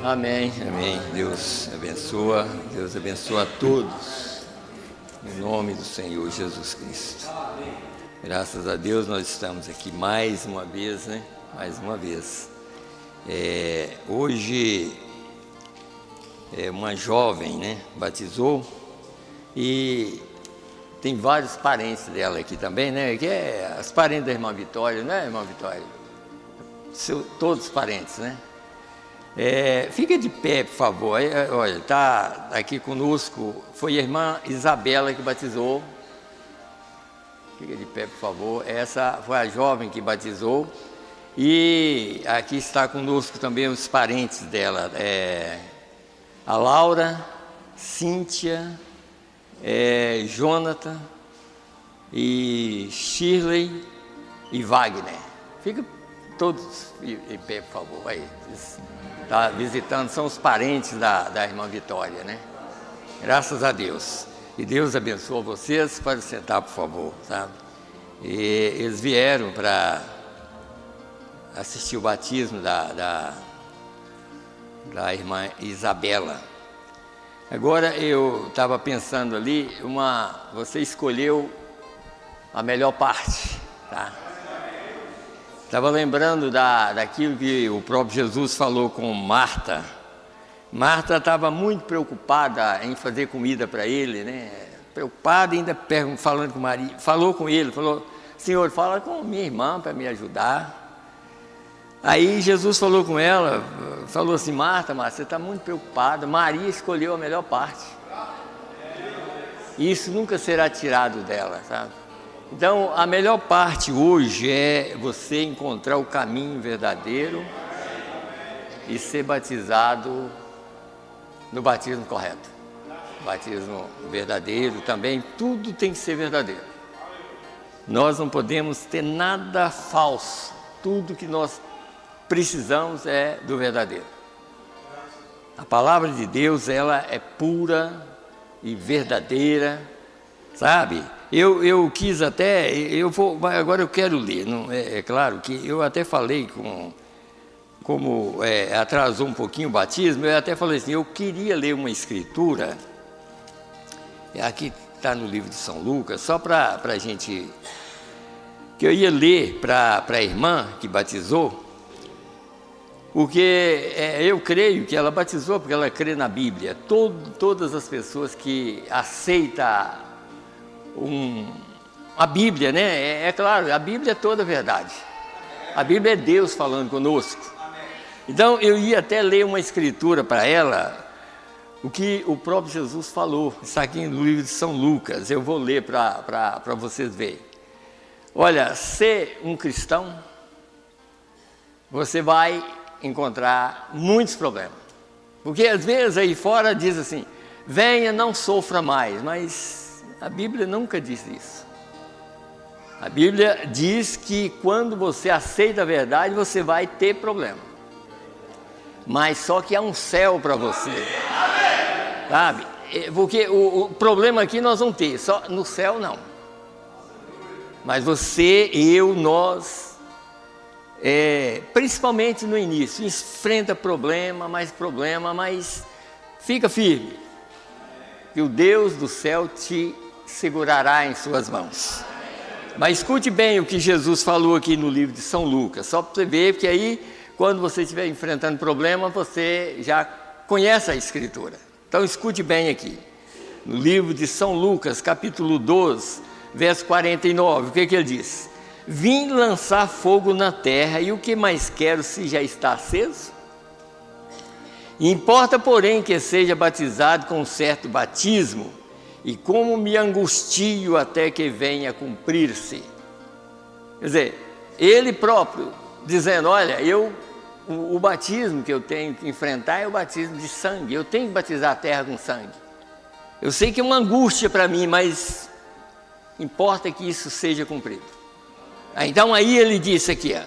Amém, amém. Deus abençoa a todos, em nome do Senhor Jesus Cristo. Graças a Deus nós estamos aqui mais uma vez, né? Mais uma vez. Hoje, uma jovem, né? Batizou e tem vários parentes dela aqui também, né? Que é as parentes da irmã Vitória, né, irmã Vitória? Todos parentes, né? Fica de pé, por favor. Olha, está aqui conosco, foi a irmã Isabela que batizou. Fica de pé, por favor. Essa foi a jovem que batizou. E aqui está conosco também os parentes dela. A Laura, Cíntia, Jonathan, e Shirley e Wagner. Fica todos em pé, por favor. Aí, está visitando, são os parentes da irmã Vitória, né? Graças a Deus. E Deus abençoe vocês. Pode sentar, por favor, sabe? E eles vieram para assistir o batismo da irmã Isabela. Agora eu estava pensando ali, você escolheu a melhor parte, tá? Estava lembrando daquilo que o próprio Jesus falou com Marta. Marta estava muito preocupada em fazer comida para ele, né? Preocupada, ainda falando com Maria. Falou com ele, falou: Senhor, fala com minha irmã para me ajudar. Aí Jesus falou com ela, falou assim: Marta, você está muito preocupada, Maria escolheu a melhor parte. Isso nunca será tirado dela, sabe? Então, a melhor parte hoje é você encontrar o caminho verdadeiro e ser batizado no batismo correto. Batismo verdadeiro também, tudo tem que ser verdadeiro. Nós não podemos ter nada falso, tudo que nós precisamos é do verdadeiro. A palavra de Deus, ela é pura e verdadeira, sabe? Eu quis até, agora eu quero ler, não, é claro que eu até falei como atrasou um pouquinho o batismo, eu até falei assim, eu queria ler uma escritura, aqui está no livro de São Lucas, só para a gente, que eu ia ler para a irmã que batizou, porque eu creio que ela batizou porque ela crê na Bíblia. Todas as pessoas que aceitam a Bíblia, né? É claro, a Bíblia é toda a verdade. A Bíblia é Deus falando conosco. Então eu ia até ler uma escritura para ela, o que o próprio Jesus falou. Está aqui no livro de São Lucas. Eu vou ler para vocês verem. Olha, ser um cristão, você vai encontrar muitos problemas, porque às vezes aí fora diz assim: venha, não sofra mais, mas a Bíblia nunca diz isso. A Bíblia diz que quando você aceita a verdade, você vai ter problema, mas só que há um céu para você, sabe? Porque o problema aqui nós vamos ter, só no céu não, mas você, eu, nós, principalmente no início, enfrenta problema, mas fica firme, que o Deus do céu te segurará em suas mãos. Mas escute bem o que Jesus falou aqui no livro de São Lucas, só para você ver, porque aí, quando você estiver enfrentando problema, você já conhece a Escritura. Então escute bem aqui, no livro de São Lucas, capítulo 12, verso 49, o que ele diz? Vim lançar fogo na terra, e o que mais quero se já está aceso? Importa, porém, que seja batizado com um certo batismo, e como me angustio até que venha a cumprir-se. Quer dizer, ele próprio dizendo: olha, o batismo que eu tenho que enfrentar é o batismo de sangue, eu tenho que batizar a terra com sangue. Eu sei que é uma angústia para mim, mas importa que isso seja cumprido. Então aí ele disse aqui,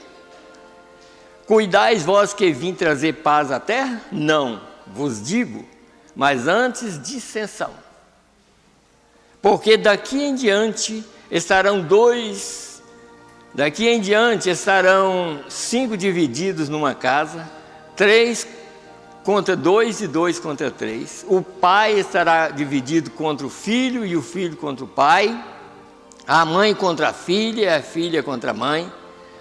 cuidais vós que vim trazer paz à terra? Não, vos digo, mas antes dissensão. Porque daqui em diante estarão 5 divididos numa casa, 3 contra 2 e 2 contra 3. O pai estará dividido contra o filho e o filho contra o pai. A mãe contra a filha contra a mãe.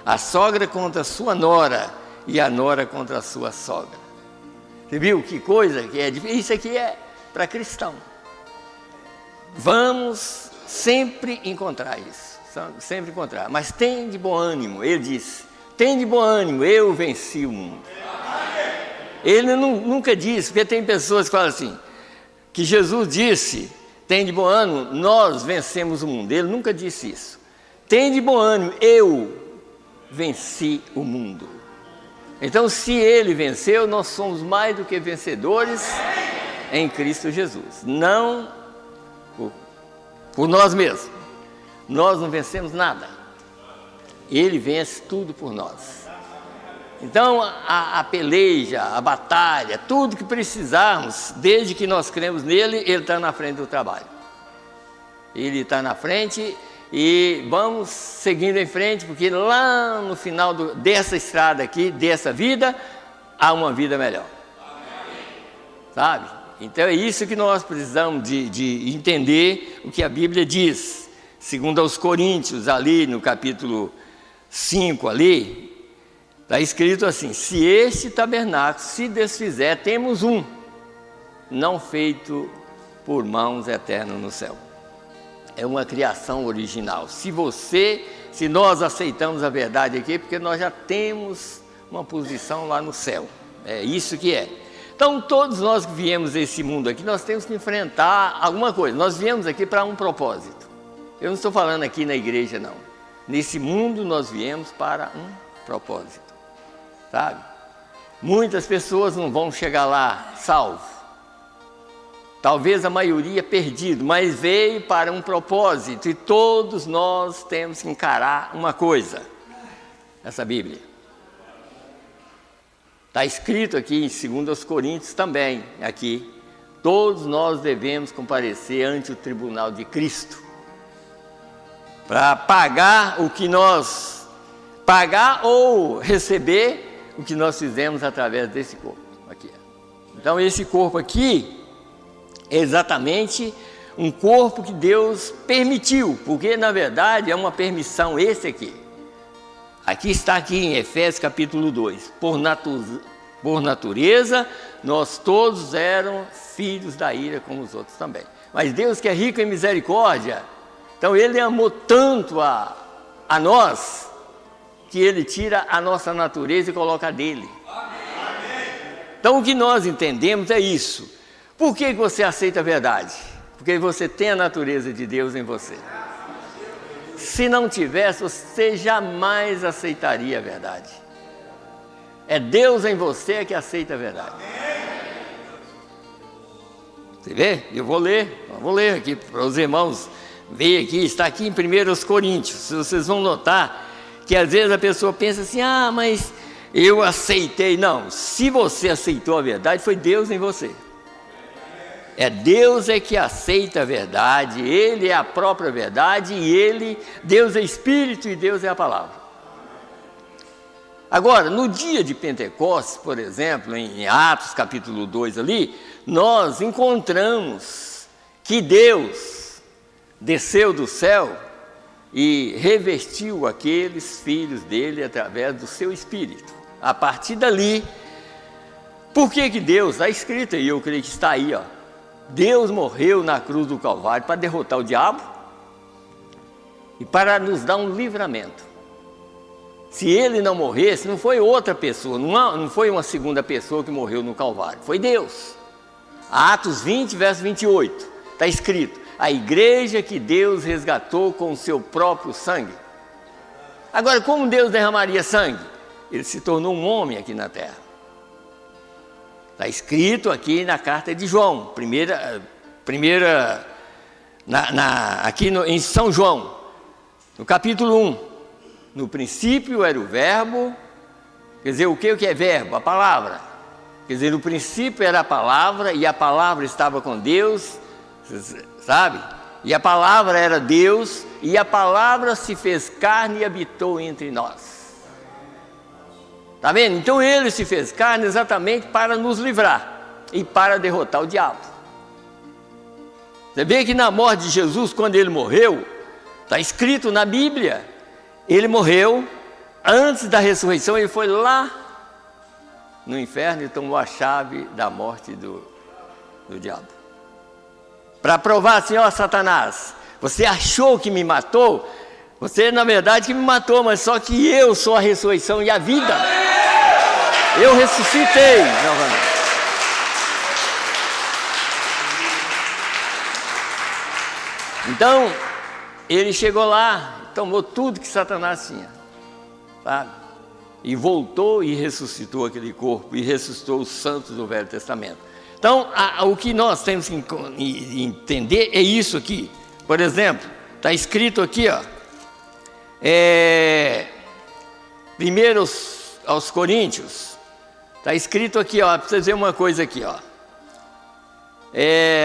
A sogra contra a sua nora e a nora contra a sua sogra. Você viu que coisa que é difícil? Isso aqui é para cristão. Vamos sempre encontrar isso. Sempre encontrar. Mas tem de bom ânimo, ele disse. Tem de bom ânimo, eu venci o mundo. Ele nunca disse, porque tem pessoas que falam assim, que Jesus disse, tem de bom ânimo, nós vencemos o mundo. Ele nunca disse isso. Tem de bom ânimo, eu venci o mundo. Então, se ele venceu, nós somos mais do que vencedores em Cristo Jesus. Não por nós mesmos. Nós não vencemos nada. Ele vence tudo por nós. Então, a peleja, a batalha, tudo que precisarmos, desde que nós cremos nele, ele está na frente do trabalho. Ele está na frente e vamos seguindo em frente, porque lá no final dessa estrada aqui, dessa vida, há uma vida melhor. Sabe? Então é isso que nós precisamos de entender o que a Bíblia diz. Segundo aos Coríntios, ali no capítulo 5, ali, está escrito assim, se este tabernáculo se desfizer, temos um, não feito por mãos, eterno no céu. É uma criação original. Se nós aceitamos a verdade aqui, porque nós já temos uma posição lá no céu. É isso que é. Então, todos nós que viemos desse mundo aqui, nós temos que enfrentar alguma coisa. Nós viemos aqui para um propósito. Eu não estou falando aqui na igreja, não. Nesse mundo nós viemos para um propósito. Sabe? Muitas pessoas não vão chegar lá salvo. Talvez a maioria perdido, mas veio para um propósito. E todos nós temos que encarar uma coisa. Essa Bíblia. Está escrito aqui em 2 Coríntios também, aqui. Todos nós devemos comparecer ante o tribunal de Cristo. Para pagar o que nós... Pagar ou receber o que nós fizemos através desse corpo. Aqui. Então esse corpo aqui... é exatamente um corpo que Deus permitiu, porque na verdade é uma permissão esse aqui. Aqui está aqui em Efésios capítulo 2, por natureza nós todos éramos filhos da ira como os outros também. Mas Deus que é rico em misericórdia, então Ele amou tanto a nós, que Ele tira a nossa natureza e coloca a dele. Então o que nós entendemos é isso. Por que você aceita a verdade? Porque você tem a natureza de Deus em você. Se não tivesse, você jamais aceitaria a verdade. É Deus em você que aceita a verdade. Você vê? Eu vou ler aqui para os irmãos verem aqui, está aqui em 1 Coríntios. Vocês vão notar que às vezes a pessoa pensa assim, mas eu aceitei. Não, se você aceitou a verdade, foi Deus em você. É Deus que aceita a verdade, Ele é a própria verdade e Deus é Espírito e Deus é a palavra. Agora, no dia de Pentecostes, por exemplo, em Atos capítulo 2 ali, nós encontramos que Deus desceu do céu e revestiu aqueles filhos dele através do seu Espírito. A partir dali, por que Deus, está escrito aí, eu creio que está aí, Deus morreu na cruz do Calvário para derrotar o diabo e para nos dar um livramento. Se ele não morresse, não foi outra pessoa, não foi uma segunda pessoa que morreu no Calvário, foi Deus. Atos 20, verso 28, está escrito, a igreja que Deus resgatou com o seu próprio sangue. Agora, como Deus derramaria sangue? Ele se tornou um homem aqui na terra. Está escrito aqui na carta de João, em São João, no capítulo 1. No princípio era o verbo, quer dizer, o que é verbo? A palavra. Quer dizer, no princípio era a palavra e a palavra estava com Deus, sabe? E a palavra era Deus e a palavra se fez carne e habitou entre nós. Está vendo? Então ele se fez carne exatamente para nos livrar e para derrotar o diabo. Você vê que na morte de Jesus, quando ele morreu, está escrito na Bíblia, ele morreu, antes da ressurreição ele foi lá no inferno e tomou a chave da morte do diabo. Para provar assim, ó Satanás, você achou que me matou? Você na verdade que me matou, mas só que eu sou a ressurreição e a vida. Eu ressuscitei novamente. Então, ele chegou lá, tomou tudo que Satanás tinha, sabe? E voltou e ressuscitou aquele corpo, e ressuscitou os santos do Velho Testamento. Então, o que nós temos que entender é isso aqui. Por exemplo, está escrito aqui, ó, 1 aos Coríntios, está escrito aqui, ó, para vocês verem uma coisa aqui, ó,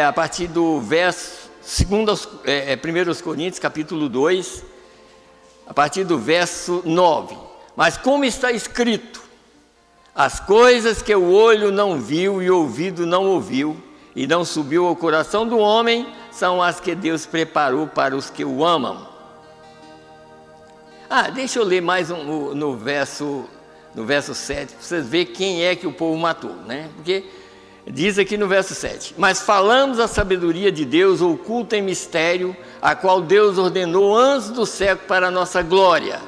a partir do verso, 1 aos Coríntios, capítulo 2, a partir do verso 9. Mas como está escrito, as coisas que o olho não viu e o ouvido não ouviu, e não subiu ao coração do homem, são as que Deus preparou para os que o amam. Deixa eu ler mais no verso 7, para vocês verem quem é que o povo matou, né? Porque diz aqui no verso 7, mas falamos a sabedoria de Deus oculta em mistério, a qual Deus ordenou antes do século para a nossa glória,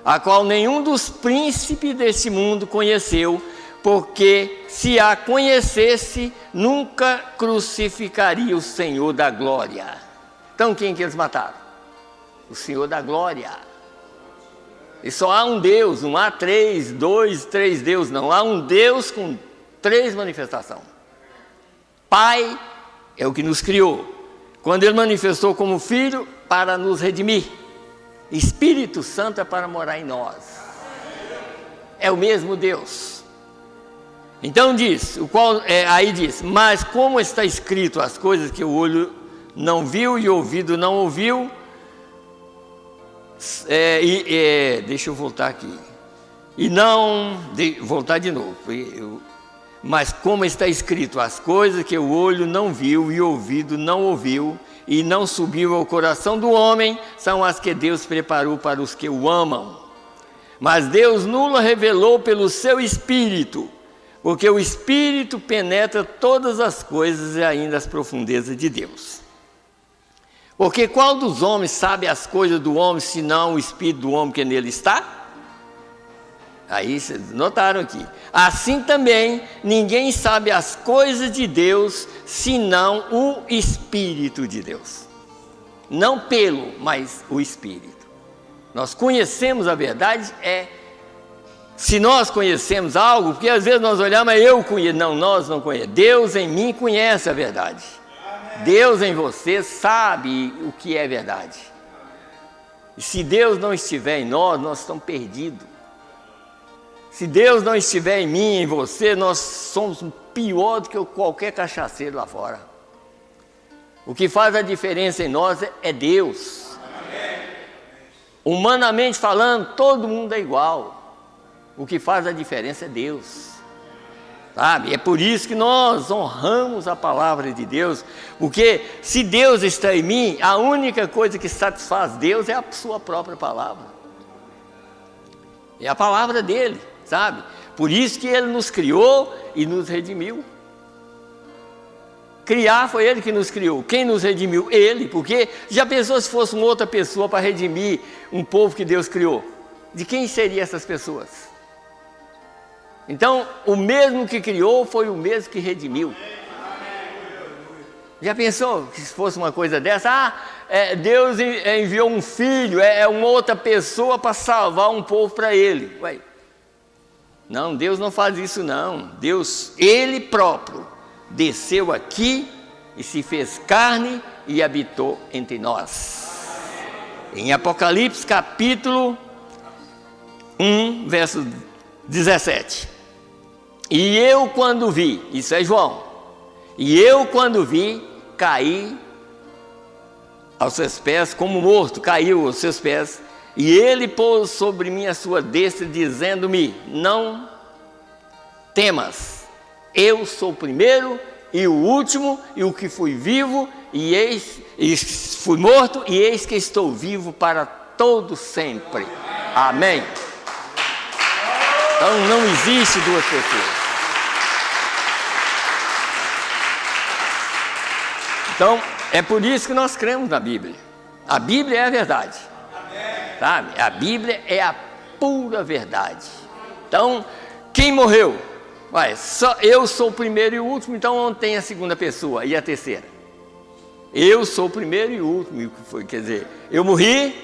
a qual nenhum dos príncipes deste mundo conheceu, porque se a conhecesse, nunca crucificaria o Senhor da glória. Então quem que eles mataram? O Senhor da glória. E só há um Deus, não há três deuses, não. Há um Deus com 3 manifestações. Pai é o que nos criou, quando Ele manifestou como Filho para nos redimir. Espírito Santo é para morar em nós. É o mesmo Deus. Então diz, aí diz, mas como está escrito as coisas que o olho não viu e o ouvido não ouviu, deixa eu voltar aqui, voltar de novo, mas como está escrito, as coisas que o olho não viu e o ouvido não ouviu, e não subiu ao coração do homem, são as que Deus preparou para os que o amam. Mas Deus nulo revelou pelo seu Espírito, porque o Espírito penetra todas as coisas e ainda as profundezas de Deus. Porque qual dos homens sabe as coisas do homem, senão o Espírito do homem que nele está? Aí vocês notaram aqui. Assim também, ninguém sabe as coisas de Deus, senão o Espírito de Deus. Não pelo, mas o Espírito. Nós conhecemos a verdade, se nós conhecemos algo, porque às vezes nós olhamos, mas eu conheço. Não, nós não conhecemos. Deus em mim conhece a verdade. Deus em você sabe o que é verdade. E se Deus não estiver em nós estamos perdidos. Se Deus não estiver em mim, em você, nós somos pior do que qualquer cachaceiro lá fora. O que faz a diferença em nós é Deus. Humanamente falando, todo mundo é igual. O que faz a diferença é Deus. Sabe? É por isso que nós honramos a palavra de Deus, porque se Deus está em mim, a única coisa que satisfaz Deus é a sua própria palavra. É a palavra dele, sabe? Por isso que ele nos criou e nos redimiu. Criar foi ele que nos criou. Quem nos redimiu? Ele, porque já pensou se fosse uma outra pessoa para redimir um povo que Deus criou? De quem seriam essas pessoas? Então, o mesmo que criou foi o mesmo que redimiu. Já pensou que se fosse uma coisa dessa? Deus enviou um filho, uma outra pessoa para salvar um povo para ele. Ué. Não, Deus não faz isso não. Deus, ele próprio, desceu aqui e se fez carne e habitou entre nós. Em Apocalipse capítulo 1, verso 17. E eu quando vi, isso é João, e eu quando vi, caí aos seus pés como morto, caiu aos seus pés, e ele pôs sobre mim a sua destra, dizendo-me, não temas. Eu sou o primeiro e o último, e o que fui vivo, e fui morto, e eis que estou vivo para todo sempre. Amém. Então não existe duas pessoas. Então é por isso que nós cremos na Bíblia. A Bíblia é a verdade, sabe? A Bíblia é a pura verdade. Então, quem morreu? Só eu sou o primeiro e o último, então não tem a segunda pessoa e a terceira. Eu sou o primeiro e o último, quer dizer, eu morri,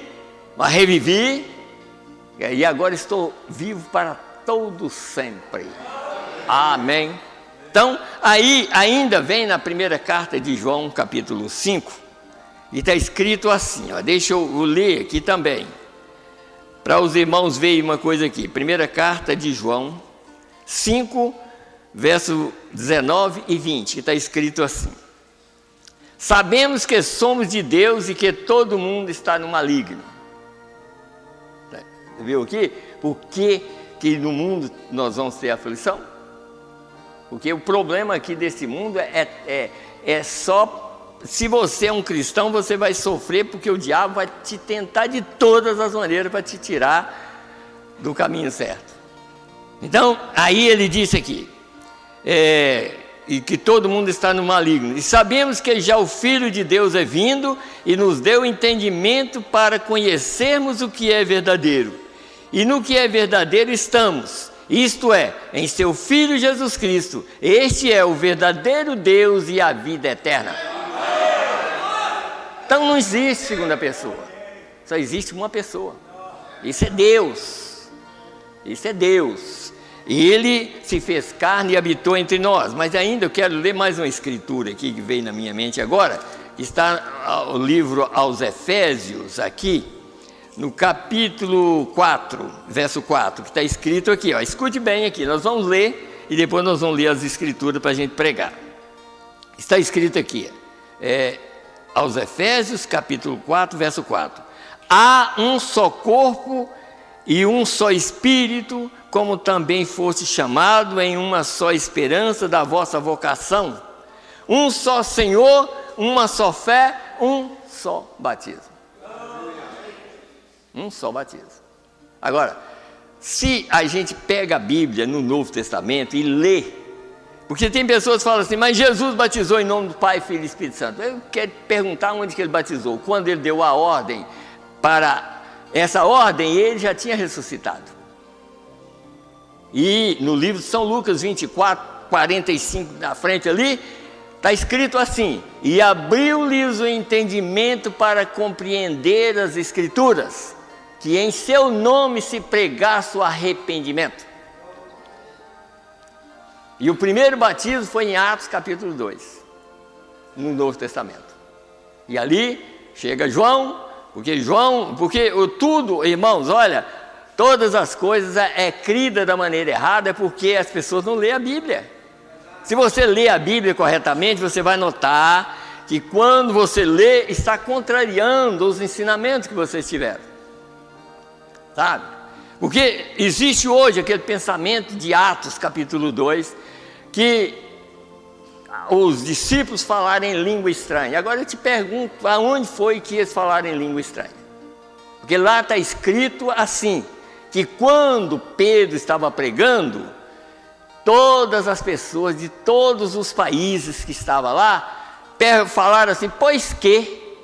mas revivi, e agora estou vivo para todo sempre. Amém. Então, aí ainda vem na primeira carta de João, capítulo 5, e está escrito assim, deixa eu ler aqui também, para os irmãos verem uma coisa aqui. Primeira carta de João 5, verso 19 e 20, que está escrito assim: sabemos que somos de Deus e que todo mundo está no maligno. Viu aqui? Por que no mundo nós vamos ter aflição? Porque o problema aqui desse mundo é só... Se você é um cristão, você vai sofrer, porque o diabo vai te tentar de todas as maneiras para te tirar do caminho certo. Então, aí ele disse aqui, e que todo mundo está no maligno. E sabemos que já o Filho de Deus é vindo e nos deu entendimento para conhecermos o que é verdadeiro. E no que é verdadeiro estamos, isto é, em seu Filho Jesus Cristo. Este é o verdadeiro Deus e a vida eterna. Então não existe segunda pessoa, só existe uma pessoa. Isso é Deus. Isso é Deus. E Ele se fez carne e habitou entre nós. Mas ainda eu quero ler mais uma escritura aqui que veio na minha mente agora. Está o livro aos Efésios aqui, no capítulo 4, verso 4, que está escrito aqui, escute bem aqui, nós vamos ler e depois nós vamos ler as escrituras para a gente pregar. Está escrito aqui, aos Efésios, capítulo 4, verso 4. Há um só corpo e um só Espírito, como também foste chamado em uma só esperança da vossa vocação. Um só Senhor, uma só fé, um só batismo. Um só batismo. Agora, se a gente pega a Bíblia no Novo Testamento e lê, porque tem pessoas que falam assim, mas Jesus batizou em nome do Pai, Filho e Espírito Santo. Eu quero perguntar onde que ele batizou. Quando ele deu a ordem para essa ordem, ele já tinha ressuscitado. E no livro de São Lucas 24, 45 na frente ali, está escrito assim: e abriu-lhes o entendimento para compreender as Escrituras, que em seu nome se pregasse o arrependimento. E o primeiro batismo foi em Atos capítulo 2, no Novo Testamento. E ali chega João, porque tudo, irmãos, olha, todas as coisas crida da maneira errada, é porque as pessoas não lêem a Bíblia. Se você lê a Bíblia corretamente, você vai notar que quando você lê, está contrariando os ensinamentos que vocês tiveram. Sabe? Porque existe hoje aquele pensamento de Atos capítulo 2, que os discípulos falaram em língua estranha. Agora eu te pergunto, aonde foi que eles falaram em língua estranha? Porque lá está escrito assim, que quando Pedro estava pregando, todas as pessoas de todos os países que estavam lá, falaram assim, pois que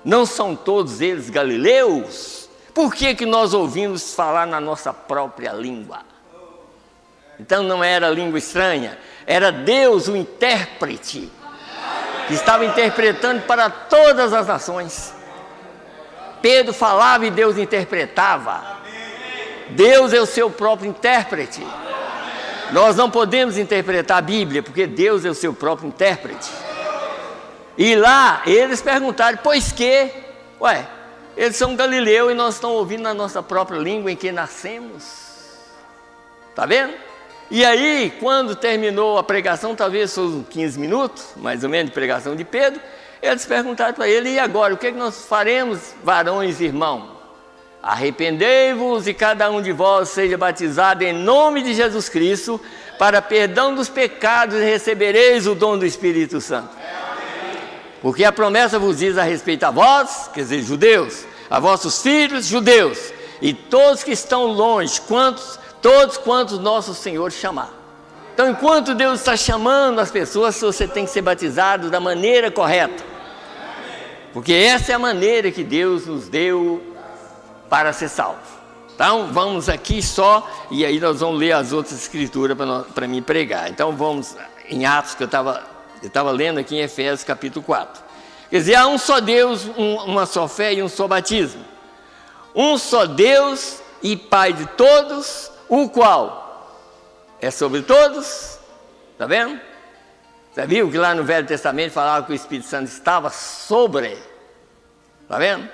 não são todos eles galileus? Por que nós ouvimos falar na nossa própria língua? Então não era língua estranha, era Deus o intérprete, que estava interpretando para todas as nações. Pedro falava e Deus interpretava. Deus é o seu próprio intérprete. Nós não podemos interpretar a Bíblia, porque Deus é o seu próprio intérprete. E lá eles perguntaram, pois que? Eles são galileus e nós estamos ouvindo na nossa própria língua em que nascemos. Está vendo? E aí, quando terminou a pregação, talvez foram 15 minutos, mais ou menos, de pregação de Pedro, eles perguntaram para ele, e agora, o que nós faremos, varões e irmãos? Arrependei-vos e cada um de vós seja batizado em nome de Jesus Cristo para perdão dos pecados e recebereis o dom do Espírito Santo. Porque a promessa vos diz a respeito a vós, quer dizer, judeus, a vossos filhos, judeus, e todos que estão longe, todos quantos nosso Senhor chamar. Então, enquanto Deus está chamando as pessoas, você tem que ser batizado da maneira correta. Porque essa é a maneira que Deus nos deu para ser salvo. Então, vamos aqui só, e aí nós vamos ler as outras escrituras para mim pregar. Então, vamos em Atos, que eu estava lendo aqui em Efésios capítulo 4. Quer dizer, há um só Deus, uma só fé e um só batismo. Um só Deus e Pai de todos, o qual é sobre todos. Está vendo? Você viu que lá no Velho Testamento falava que o Espírito Santo estava sobre? Está vendo?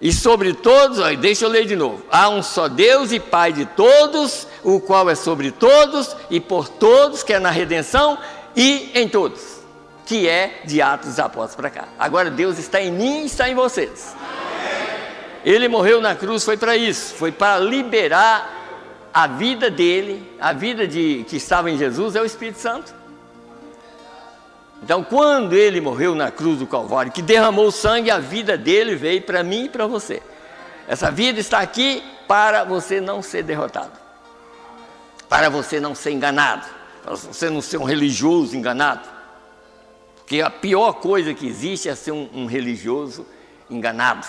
E sobre todos, deixa eu ler de novo. Há um só Deus e Pai de todos, o qual é sobre todos e por todos, que é na redenção e em todos, que é de Atos dos Apóstolos para cá. Agora Deus está em mim e está em vocês. Ele morreu na cruz, foi para isso, foi para liberar a vida dele, a vida que estava em Jesus é o Espírito Santo. Então, quando ele morreu na cruz do Calvário, que derramou sangue, a vida dele veio para mim e para você. Essa vida está aqui para você não ser derrotado, para você não ser enganado, para você não ser um religioso enganado. Porque a pior coisa que existe é ser um religioso enganado,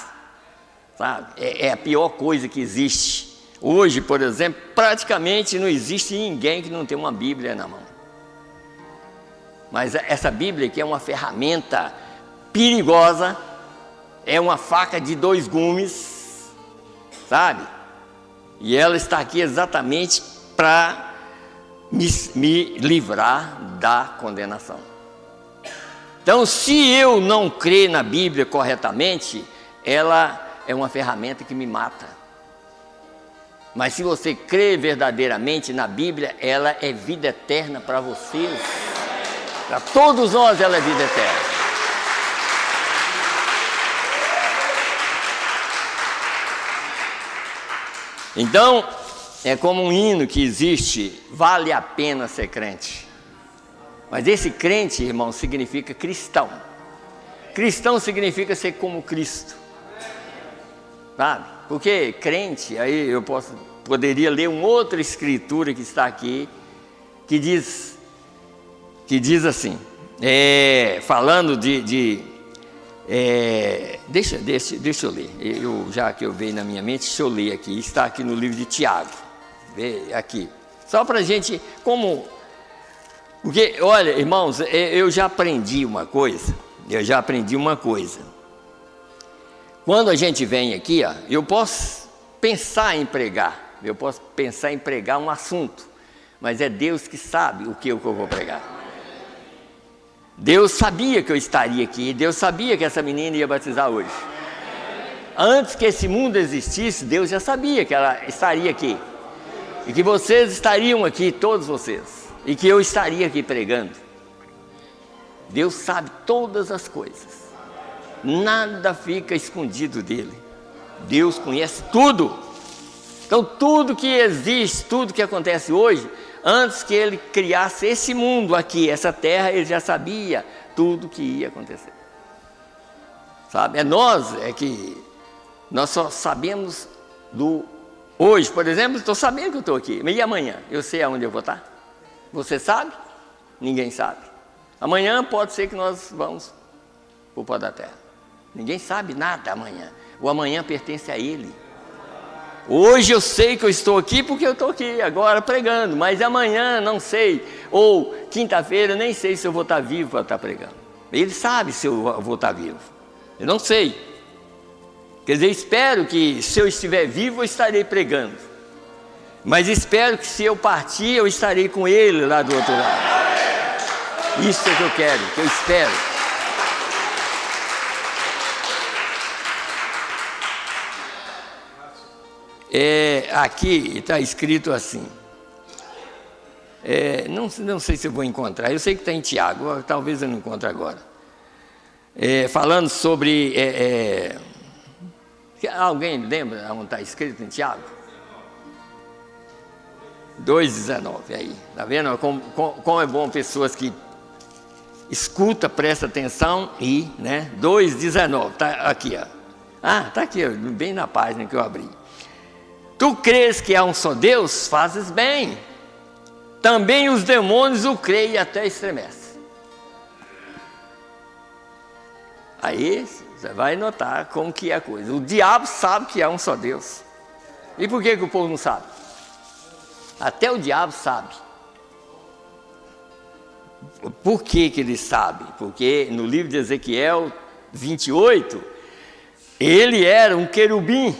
sabe? É a pior coisa que existe. Hoje, por exemplo, praticamente não existe ninguém que não tem uma Bíblia na mão. Mas essa Bíblia aqui é uma ferramenta perigosa, é uma faca de 2 gumes, sabe? E ela está aqui exatamente para me livrar da condenação. Então, se eu não crer na Bíblia corretamente, ela é uma ferramenta que me mata. Mas se você crê verdadeiramente na Bíblia, ela é vida eterna para vocês. Para todos nós ela é vida eterna. Então, é como um hino que existe, vale a pena ser crente. Mas esse crente, irmão, significa cristão. Cristão significa ser como Cristo. Sabe? Porque crente, aí eu poderia ler uma outra escritura que está aqui, que diz assim, falando deixa eu ler, já que eu veio na minha mente, deixa eu ler aqui, está aqui no livro de Tiago, vê aqui, só para a gente, porque, olha, irmãos, eu já aprendi uma coisa, quando a gente vem aqui, eu posso pensar em pregar, um assunto, mas é Deus que sabe o que eu vou pregar. Deus sabia que eu estaria aqui, Deus sabia que essa menina ia batizar hoje. Antes que esse mundo existisse, Deus já sabia que ela estaria aqui. E que vocês estariam aqui, todos vocês. E que eu estaria aqui pregando. Deus sabe todas as coisas. Nada fica escondido dele. Deus conhece tudo. Então tudo que existe, tudo que acontece hoje, antes que ele criasse esse mundo aqui, essa terra, ele já sabia tudo que ia acontecer. Sabe? Nós só sabemos do hoje, por exemplo, estou sabendo que eu estou aqui, e amanhã? Eu sei aonde eu vou estar? Você sabe? Ninguém sabe. Amanhã pode ser que nós vamos para o pó da terra. Ninguém sabe nada amanhã. O amanhã pertence a ele. Hoje eu sei que eu estou aqui porque eu estou aqui agora pregando, mas amanhã não sei, ou quinta-feira nem sei se eu vou estar vivo para estar pregando. Ele sabe se eu vou estar vivo, eu não sei. Quer dizer, espero que se eu estiver vivo eu estarei pregando, mas espero que se eu partir eu estarei com ele lá do outro lado. Isso é que eu quero, que eu espero. Aqui está escrito assim, não sei se eu vou encontrar, eu sei que está em Tiago, talvez eu não encontre agora, falando sobre, Alguém lembra onde está escrito em Tiago? 2,19, aí, tá vendo? Como é bom pessoas que escuta, presta atenção e, né? 2,19, tá aqui, ó. Ah, tá aqui, ó, bem na página que eu abri. Tu crês que há um só Deus? Fazes bem. Também os demônios o creem e até estremecem. Aí você vai notar como que é a coisa. O diabo sabe que há um só Deus. E por que o povo não sabe? Até o diabo sabe. Por que ele sabe? Porque no livro de Ezequiel 28, ele era um querubim,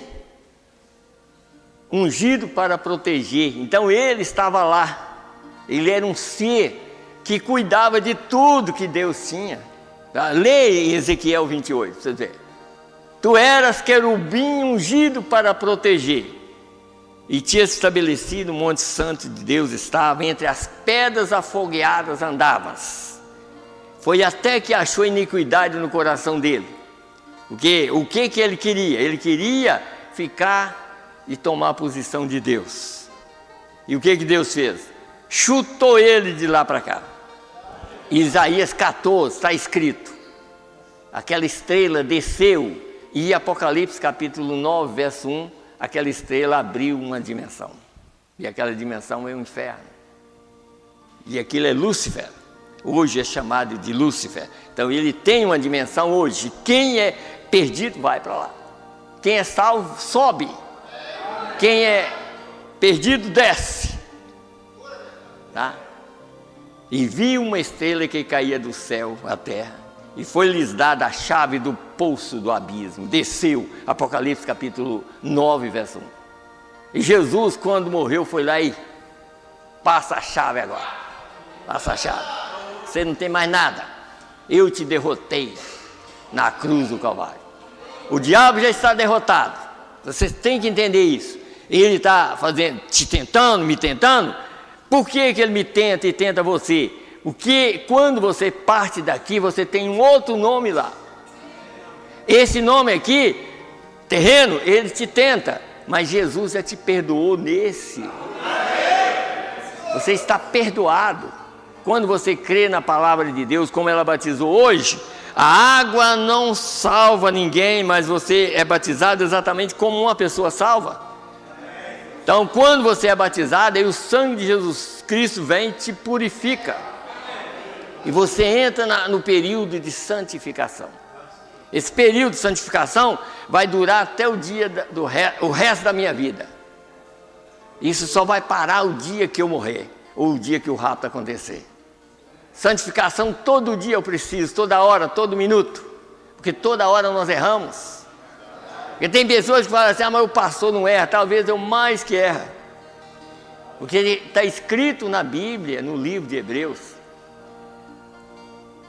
ungido para proteger. Então ele estava lá. Ele era um ser que cuidava de tudo que Deus tinha. Leia Ezequiel 28, para você ver. Tu eras querubim ungido para proteger. E tinha estabelecido o monte santo de Deus estava, entre as pedras afogueadas andavas. Foi até que achou iniquidade no coração dele. Porque o que ele queria? Ele queria ficar e tomar a posição de Deus. E o que Deus fez? Chutou ele de lá para cá. Isaías 14 está escrito. Aquela estrela desceu. E Apocalipse capítulo 9, verso 1. Aquela estrela abriu uma dimensão. E aquela dimensão é o inferno. E aquilo é Lúcifer. Hoje é chamado de Lúcifer. Então ele tem uma dimensão hoje. Quem é perdido vai para lá. Quem é salvo sobe. Quem é perdido desce. Tá? E viu uma estrela que caía do céu à terra. E foi-lhes dada a chave do poço do abismo. Desceu, Apocalipse capítulo 9, verso 1. E Jesus, quando morreu, foi lá e passa a chave agora. Passa a chave. Você não tem mais nada. Eu te derrotei na cruz do Calvário. O diabo já está derrotado. Você tem que entender isso. Ele está fazendo, te tentando, me tentando. Por que ele me tenta e tenta você? Porque quando você parte daqui, você tem um outro nome lá. Esse nome aqui, terreno, ele te tenta, mas Jesus já te perdoou nesse. Você está perdoado. Quando você crê na palavra de Deus, como ela batizou hoje, a água não salva ninguém, mas você é batizado exatamente como uma pessoa salva. Então, quando você é batizado, aí o sangue de Jesus Cristo vem e te purifica. E você entra no período de santificação. Esse período de santificação vai durar até o dia o resto da minha vida. Isso só vai parar o dia que eu morrer, ou o dia que o rapto acontecer. Santificação todo dia eu preciso, toda hora, todo minuto. Porque toda hora nós erramos. Porque tem pessoas que falam assim, mas o pastor não erra, talvez eu mais que erra. Porque está escrito na Bíblia, no livro de Hebreus,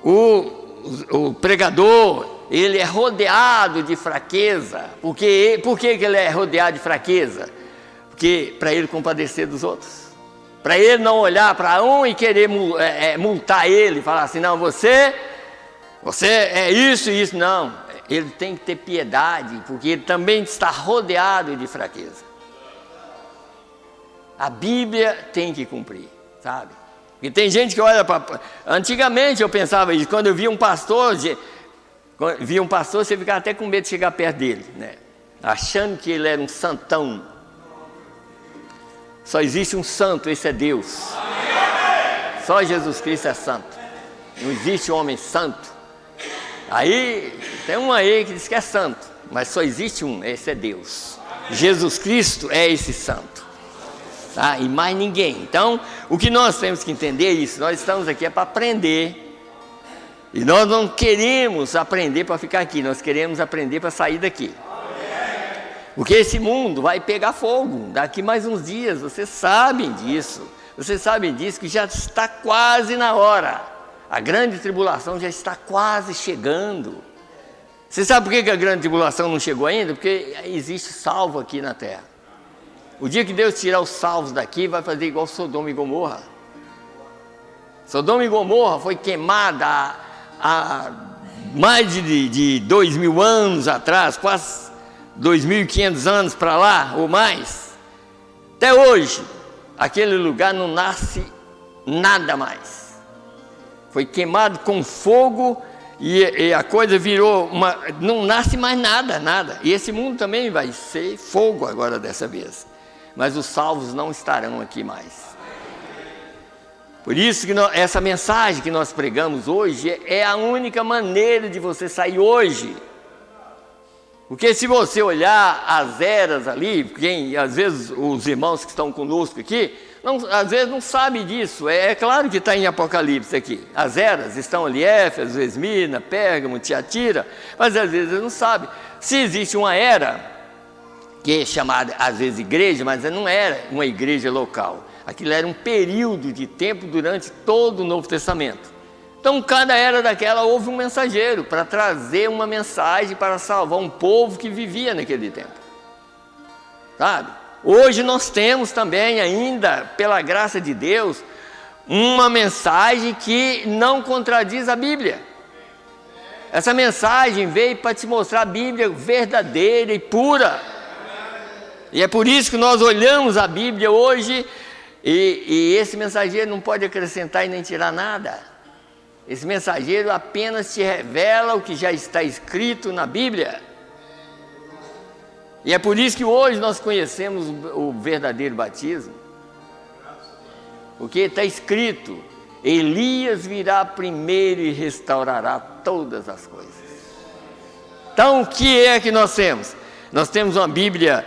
o pregador, ele é rodeado de fraqueza. Por que ele é rodeado de fraqueza? Porque para ele compadecer dos outros. Para ele não olhar para um e querer multar ele, falar assim, não, você é isso e isso. Não, ele tem que ter piedade, porque ele também está rodeado de fraqueza. A Bíblia tem que cumprir, sabe? E tem gente que olha para... Antigamente eu pensava isso, quando eu via um pastor, você ficava até com medo de chegar perto dele, né? Achando que ele era um santão. Só existe um santo, esse é Deus. Só Jesus Cristo é santo. Não existe homem santo. Aí, tem um aí que diz que é santo, mas só existe um, esse é Deus. Jesus Cristo é esse santo. Tá? E mais ninguém. Então, o que nós temos que entender é isso. Nós estamos aqui para aprender. E nós não queremos aprender para ficar aqui. Nós queremos aprender para sair daqui. Porque esse mundo vai pegar fogo. Daqui mais uns dias. Vocês sabem disso. Vocês sabem disso que já está quase na hora. A grande tribulação já está quase chegando. Você sabe por que a grande tribulação não chegou ainda? Porque existe salvo aqui na terra. O dia que Deus tirar os salvos daqui, vai fazer igual Sodoma e Gomorra. Sodoma e Gomorra foi queimada há mais de 2000 anos atrás, quase 2.500 anos para lá ou mais, até hoje, aquele lugar não nasce nada mais. Foi queimado com fogo e a coisa virou não nasce mais nada. E esse mundo também vai ser fogo agora dessa vez. Mas os salvos não estarão aqui mais. Por isso que essa mensagem que nós pregamos hoje é a única maneira de você sair hoje. Porque se você olhar as eras ali, às vezes os irmãos que estão conosco aqui, às vezes não sabem disso. É claro que está em Apocalipse aqui. As eras estão ali, Éfeso, Esmirna, Pérgamo, Tiatira, mas às vezes eles não sabem. Se existe uma era, que é chamada às vezes igreja, mas não era uma igreja local. Aquilo era um período de tempo durante todo o Novo Testamento. Então, cada era daquela houve um mensageiro para trazer uma mensagem para salvar um povo que vivia naquele tempo. Sabe? Hoje nós temos também ainda, pela graça de Deus, uma mensagem que não contradiz a Bíblia. Essa mensagem veio para te mostrar a Bíblia verdadeira e pura. E é por isso que nós olhamos a Bíblia hoje e esse mensageiro não pode acrescentar e nem tirar nada. Esse mensageiro apenas te revela o que já está escrito na Bíblia. E é por isso que hoje nós conhecemos o verdadeiro batismo. Porque está escrito: Elias virá primeiro e restaurará todas as coisas. Então, o que é que nós temos? Nós temos uma Bíblia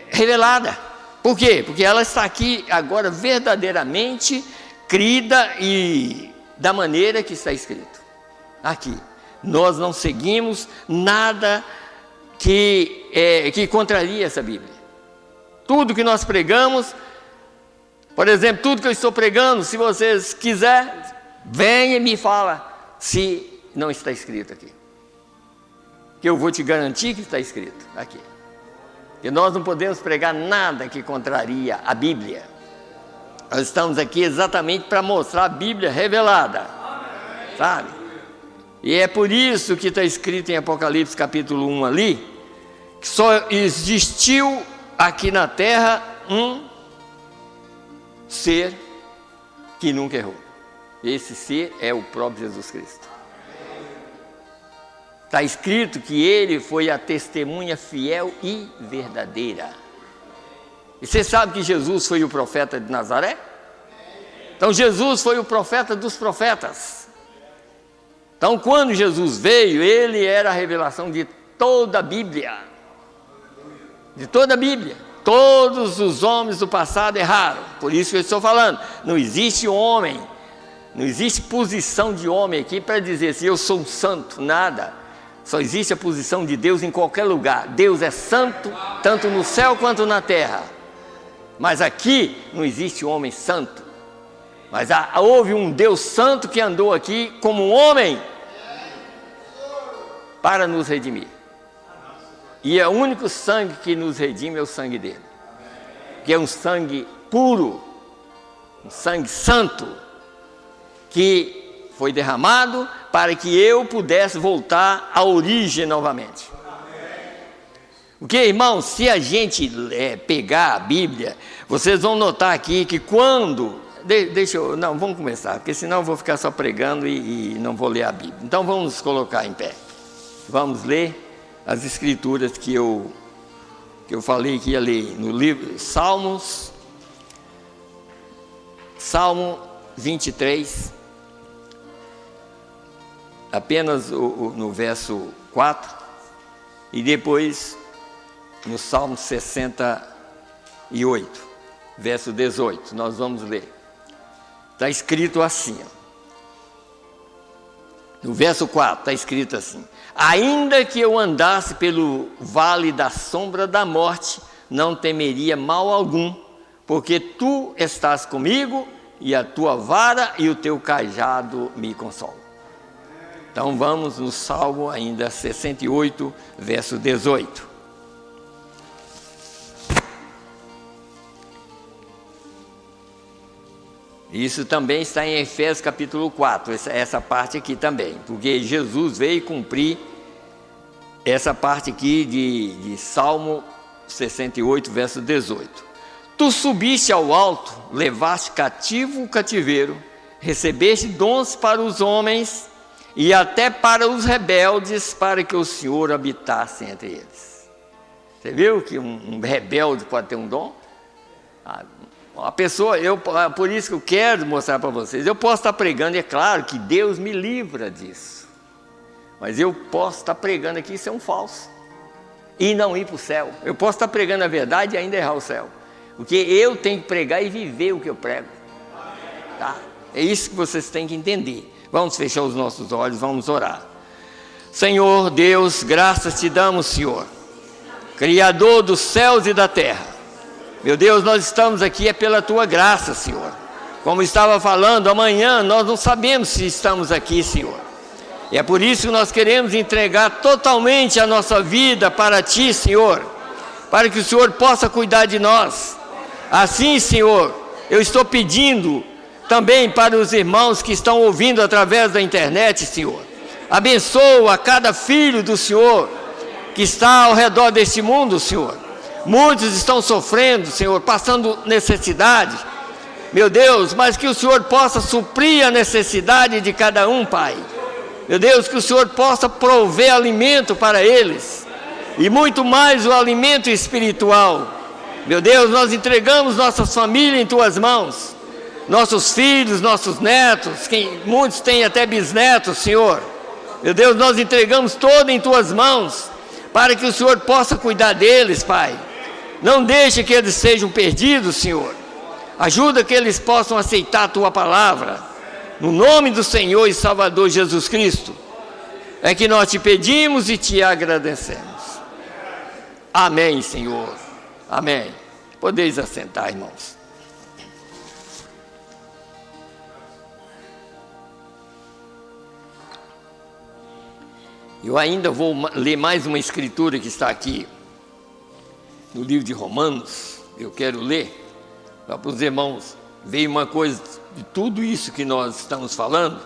revelada. Por quê? Porque ela está aqui agora verdadeiramente crida e da maneira que está escrito. Aqui. Nós não seguimos nada que contraria essa Bíblia. Tudo que nós pregamos, por exemplo, tudo que eu estou pregando, se vocês quiserem, venha e me fala se não está escrito aqui. Que eu vou te garantir que está escrito aqui. Que nós não podemos pregar nada que contraria a Bíblia. Nós estamos aqui exatamente para mostrar a Bíblia revelada, sabe? E é por isso que está escrito em Apocalipse capítulo 1 ali, que só existiu aqui na terra um ser que nunca errou. Esse ser é o próprio Jesus Cristo. Está escrito que ele foi a testemunha fiel e verdadeira. E você sabe que Jesus foi o profeta de Nazaré? Então Jesus foi o profeta dos profetas. Então quando Jesus veio, ele era a revelação de toda a Bíblia. De toda a Bíblia. Todos os homens do passado erraram. Por isso que eu estou falando. Não existe homem, não existe posição de homem aqui para dizer assim, eu sou um santo, nada. Só existe a posição de Deus em qualquer lugar. Deus é santo, tanto no céu quanto na terra. Mas aqui não existe homem santo. Mas houve um Deus santo que andou aqui como um homem para nos redimir. E é o único sangue que nos redime é o sangue dele. Que é um sangue puro, um sangue santo, que foi derramado para que eu pudesse voltar à origem novamente. Porque, irmãos, se a gente pegar a Bíblia, vocês vão notar aqui que quando... vamos começar, porque senão eu vou ficar só pregando e não vou ler a Bíblia. Então vamos nos colocar em pé. Vamos ler as escrituras que eu falei que ia ler no livro Salmos, Salmo 23, apenas no verso 4, e depois no Salmo 68, verso 18, nós vamos ler. Está escrito assim, no verso 4 está escrito assim: ainda que eu andasse pelo vale da sombra da morte, não temeria mal algum, porque tu estás comigo, e a tua vara e o teu cajado me consolam. Então vamos no Salmo ainda 68, verso 18. Isso também está em Efésios capítulo 4, essa parte aqui também, porque Jesus veio cumprir essa parte aqui de Salmo 68, verso 18. Tu subiste ao alto, levaste cativo o cativeiro, recebeste dons para os homens e até para os rebeldes, para que o Senhor habitasse entre eles. Você viu que um rebelde pode ter um dom? A pessoa, por isso que eu quero mostrar para vocês, eu posso estar pregando, e é claro que Deus me livra disso, mas eu posso estar pregando aqui e ser um falso, e não ir para o céu. Eu posso estar pregando a verdade e ainda errar o céu, porque eu tenho que pregar e viver o que eu prego, tá? É isso que vocês têm que entender. Vamos fechar os nossos olhos, vamos orar. Senhor Deus, graças te damos, Senhor, Criador dos céus e da terra. Meu Deus, nós estamos aqui é pela tua graça, Senhor. Como estava falando, amanhã nós não sabemos se estamos aqui, Senhor. E é por isso que nós queremos entregar totalmente a nossa vida para ti, Senhor, para que o Senhor possa cuidar de nós. Assim, Senhor, eu estou pedindo também para os irmãos que estão ouvindo através da internet, Senhor. Abençoa cada filho do Senhor que está ao redor deste mundo, Senhor. Muitos estão sofrendo, Senhor, passando necessidade, meu Deus, mas que o Senhor possa suprir a necessidade de cada um, Pai. Meu Deus, que o Senhor possa prover alimento para eles, e muito mais o alimento espiritual. Meu Deus, nós entregamos nossas famílias em tuas mãos, nossos filhos, nossos netos, muitos têm até bisnetos, Senhor. Meu Deus, nós entregamos todo em tuas mãos, para que o Senhor possa cuidar deles, Pai. Não deixe que eles sejam perdidos, Senhor. Ajuda que eles possam aceitar a tua palavra. No nome do Senhor e Salvador Jesus Cristo, é que nós te pedimos e te agradecemos. Amém, Senhor. Amém. Podeis assentar, irmãos. Eu ainda vou ler mais uma escritura que está aqui no livro de Romanos. Eu quero ler para os irmãos verem uma coisa de tudo isso que nós estamos falando.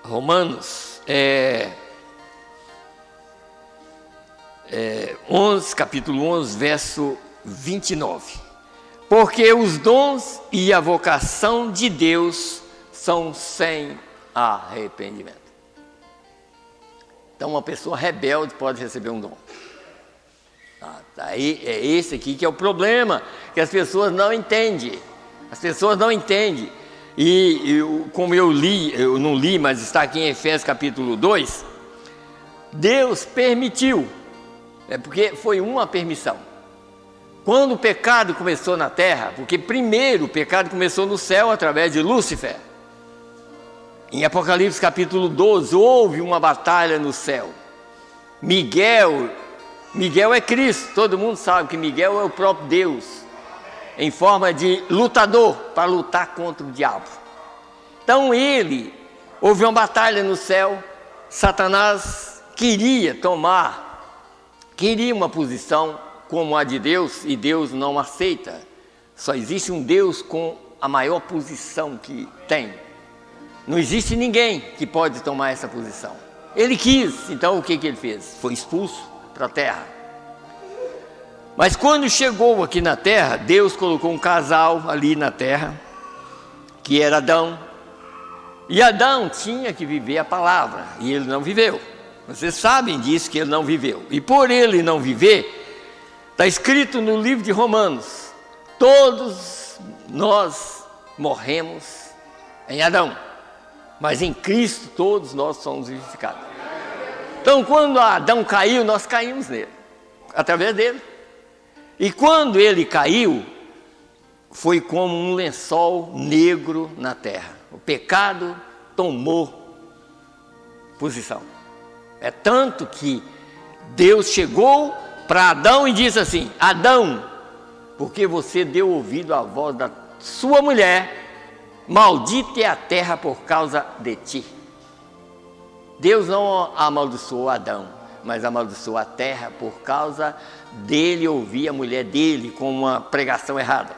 Romanos 11, capítulo 11, verso 29. Porque os dons e a vocação de Deus são sem arrependimento. Então, uma pessoa rebelde pode receber um dom. Aí é esse aqui que é o problema, que as pessoas não entendem. As pessoas não entendem. E como eu não li, mas está aqui em Efésios capítulo 2, Deus permitiu, porque foi uma permissão. Quando o pecado começou na terra, porque primeiro o pecado começou no céu através de Lúcifer. Em Apocalipse capítulo 12, houve uma batalha no céu. Miguel é Cristo, todo mundo sabe que Miguel é o próprio Deus, em forma de lutador, para lutar contra o diabo. Então houve uma batalha no céu, Satanás queria uma posição como a de Deus, e Deus não aceita. Só existe um Deus com a maior posição que tem. Não existe ninguém que pode tomar essa posição. Ele quis, então o que ele fez? Foi expulso para a terra. Mas quando chegou aqui na terra, Deus colocou um casal ali na terra, que era Adão. E Adão tinha que viver a palavra, e ele não viveu. Vocês sabem disso, que ele não viveu. E por ele não viver, está escrito no livro de Romanos, todos nós morremos em Adão, mas em Cristo todos nós somos vivificados. Então, quando Adão caiu, nós caímos nele, através dele. E quando ele caiu, foi como um lençol negro na terra. O pecado tomou posição. É tanto que Deus chegou para Adão e disse assim: Adão, porque você deu ouvido à voz da sua mulher, maldita é a terra por causa de ti. Deus não amaldiçoou Adão, mas amaldiçoou a terra por causa dele ouvir a mulher dele com uma pregação errada.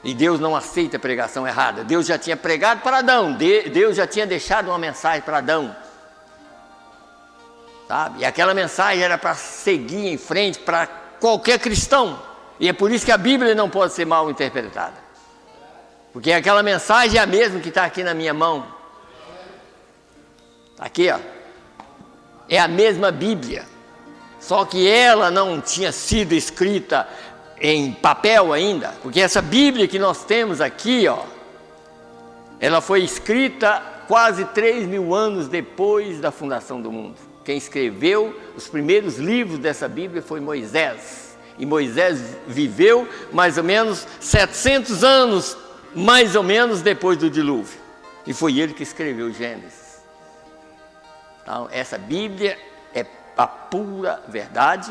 E Deus não aceita pregação errada. Deus já tinha pregado para Adão, Deus já tinha deixado uma mensagem para Adão. sabe? E aquela mensagem era para seguir em frente para qualquer cristão. E é por isso que a Bíblia não pode ser mal interpretada. Porque aquela mensagem é a mesma que está aqui na minha mão. Aqui, ó. É a mesma Bíblia. Só que ela não tinha sido escrita em papel ainda. Porque essa Bíblia que nós temos aqui, ó, ela foi escrita quase 3.000 anos depois da fundação do mundo. Quem escreveu os primeiros livros dessa Bíblia foi Moisés. E Moisés viveu mais ou menos 700 anos, mais ou menos, depois do dilúvio. E foi ele que escreveu Gênesis. Então, essa Bíblia é a pura verdade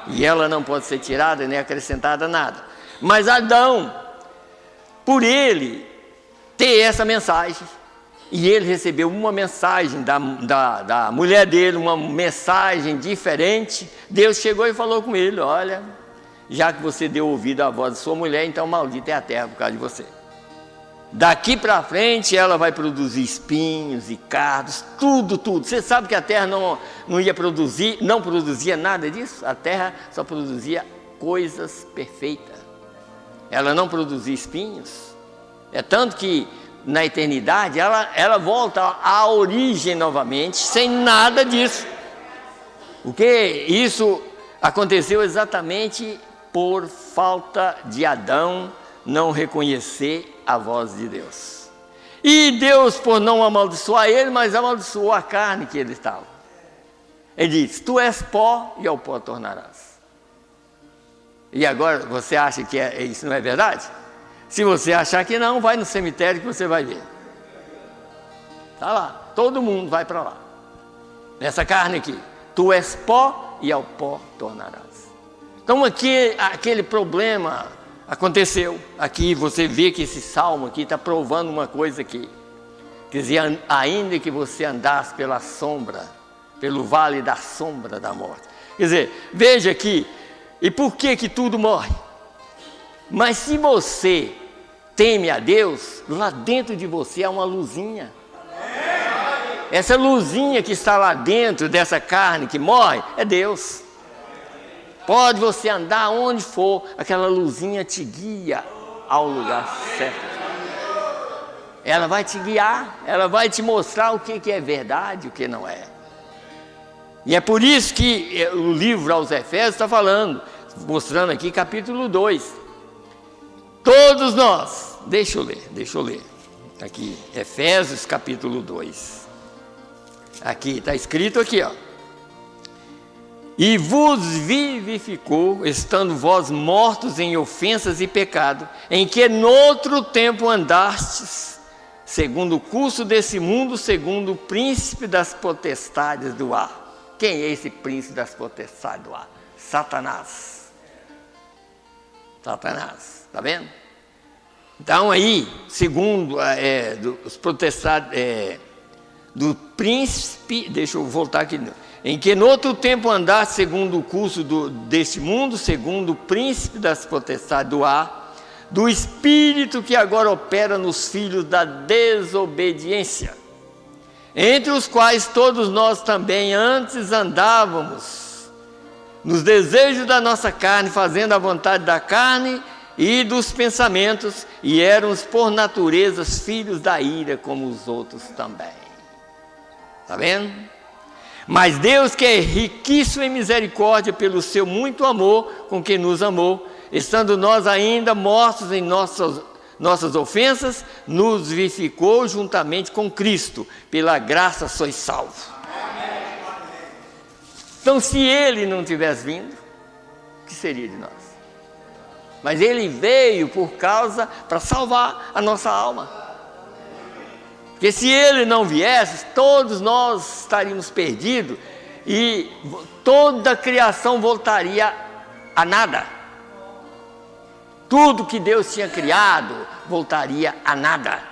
e ela não pode ser tirada nem acrescentada nada. Mas Adão, por ele ter essa mensagem, e ele recebeu uma mensagem da mulher dele, uma mensagem diferente, Deus chegou e falou com ele: olha, já que você deu ouvido à voz de sua mulher, então maldita é a terra por causa de você. Daqui para frente ela vai produzir espinhos e cardos, tudo. Você sabe que a terra não ia produzir, não produzia nada disso? A terra só produzia coisas perfeitas. Ela não produzia espinhos. É tanto que na eternidade ela volta à origem novamente, sem nada disso. Porque isso aconteceu exatamente por falta de Adão não reconhecer a voz de Deus. E Deus, por não amaldiçoar ele, mas amaldiçoou a carne que ele estava. Ele diz: tu és pó e ao pó tornarás. E agora você acha que isso não é verdade? Se você achar que não, vai no cemitério que você vai ver. Está lá, todo mundo vai para lá. Nessa carne aqui, tu és pó e ao pó tornarás. Então aqui, aquele problema aconteceu. Aqui você vê que esse salmo aqui está provando uma coisa aqui. Quer dizer, ainda que você andasse pela sombra, pelo vale da sombra da morte. Quer dizer, veja aqui, e por que tudo morre? Mas se você teme a Deus, lá dentro de você há uma luzinha. Essa luzinha que está lá dentro dessa carne que morre, é Deus. Pode você andar onde for, aquela luzinha te guia ao lugar certo. Ela vai te guiar, ela vai te mostrar o que é verdade e o que não é. E é por isso que o livro aos Efésios está falando, mostrando aqui capítulo 2. Todos nós, deixa eu ler. Aqui, Efésios capítulo 2. Aqui, está escrito aqui, ó. E vos vivificou, estando vós mortos em ofensas e pecado, em que noutro tempo andastes, segundo o curso desse mundo, segundo o príncipe das potestades do ar. Quem é esse príncipe das potestades do ar? Satanás. Satanás, está vendo? Então aí, segundo os potestades, do príncipe, deixa eu voltar aqui, em que no outro tempo andaste segundo o curso deste mundo, segundo o príncipe das potestades do ar, do espírito que agora opera nos filhos da desobediência, entre os quais todos nós também antes andávamos, nos desejos da nossa carne, fazendo a vontade da carne e dos pensamentos, e éramos por natureza filhos da ira, como os outros também. Está vendo? Mas Deus, que é riquíssimo em misericórdia, pelo seu muito amor com que nos amou, estando nós ainda mortos em nossas ofensas, nos vivificou juntamente com Cristo, pela graça sois salvos. Então, se Ele não tivesse vindo, o que seria de nós? Mas Ele veio para salvar a nossa alma. Porque se Ele não viesse, todos nós estaríamos perdidos e toda a criação voltaria a nada. Tudo que Deus tinha criado voltaria a nada.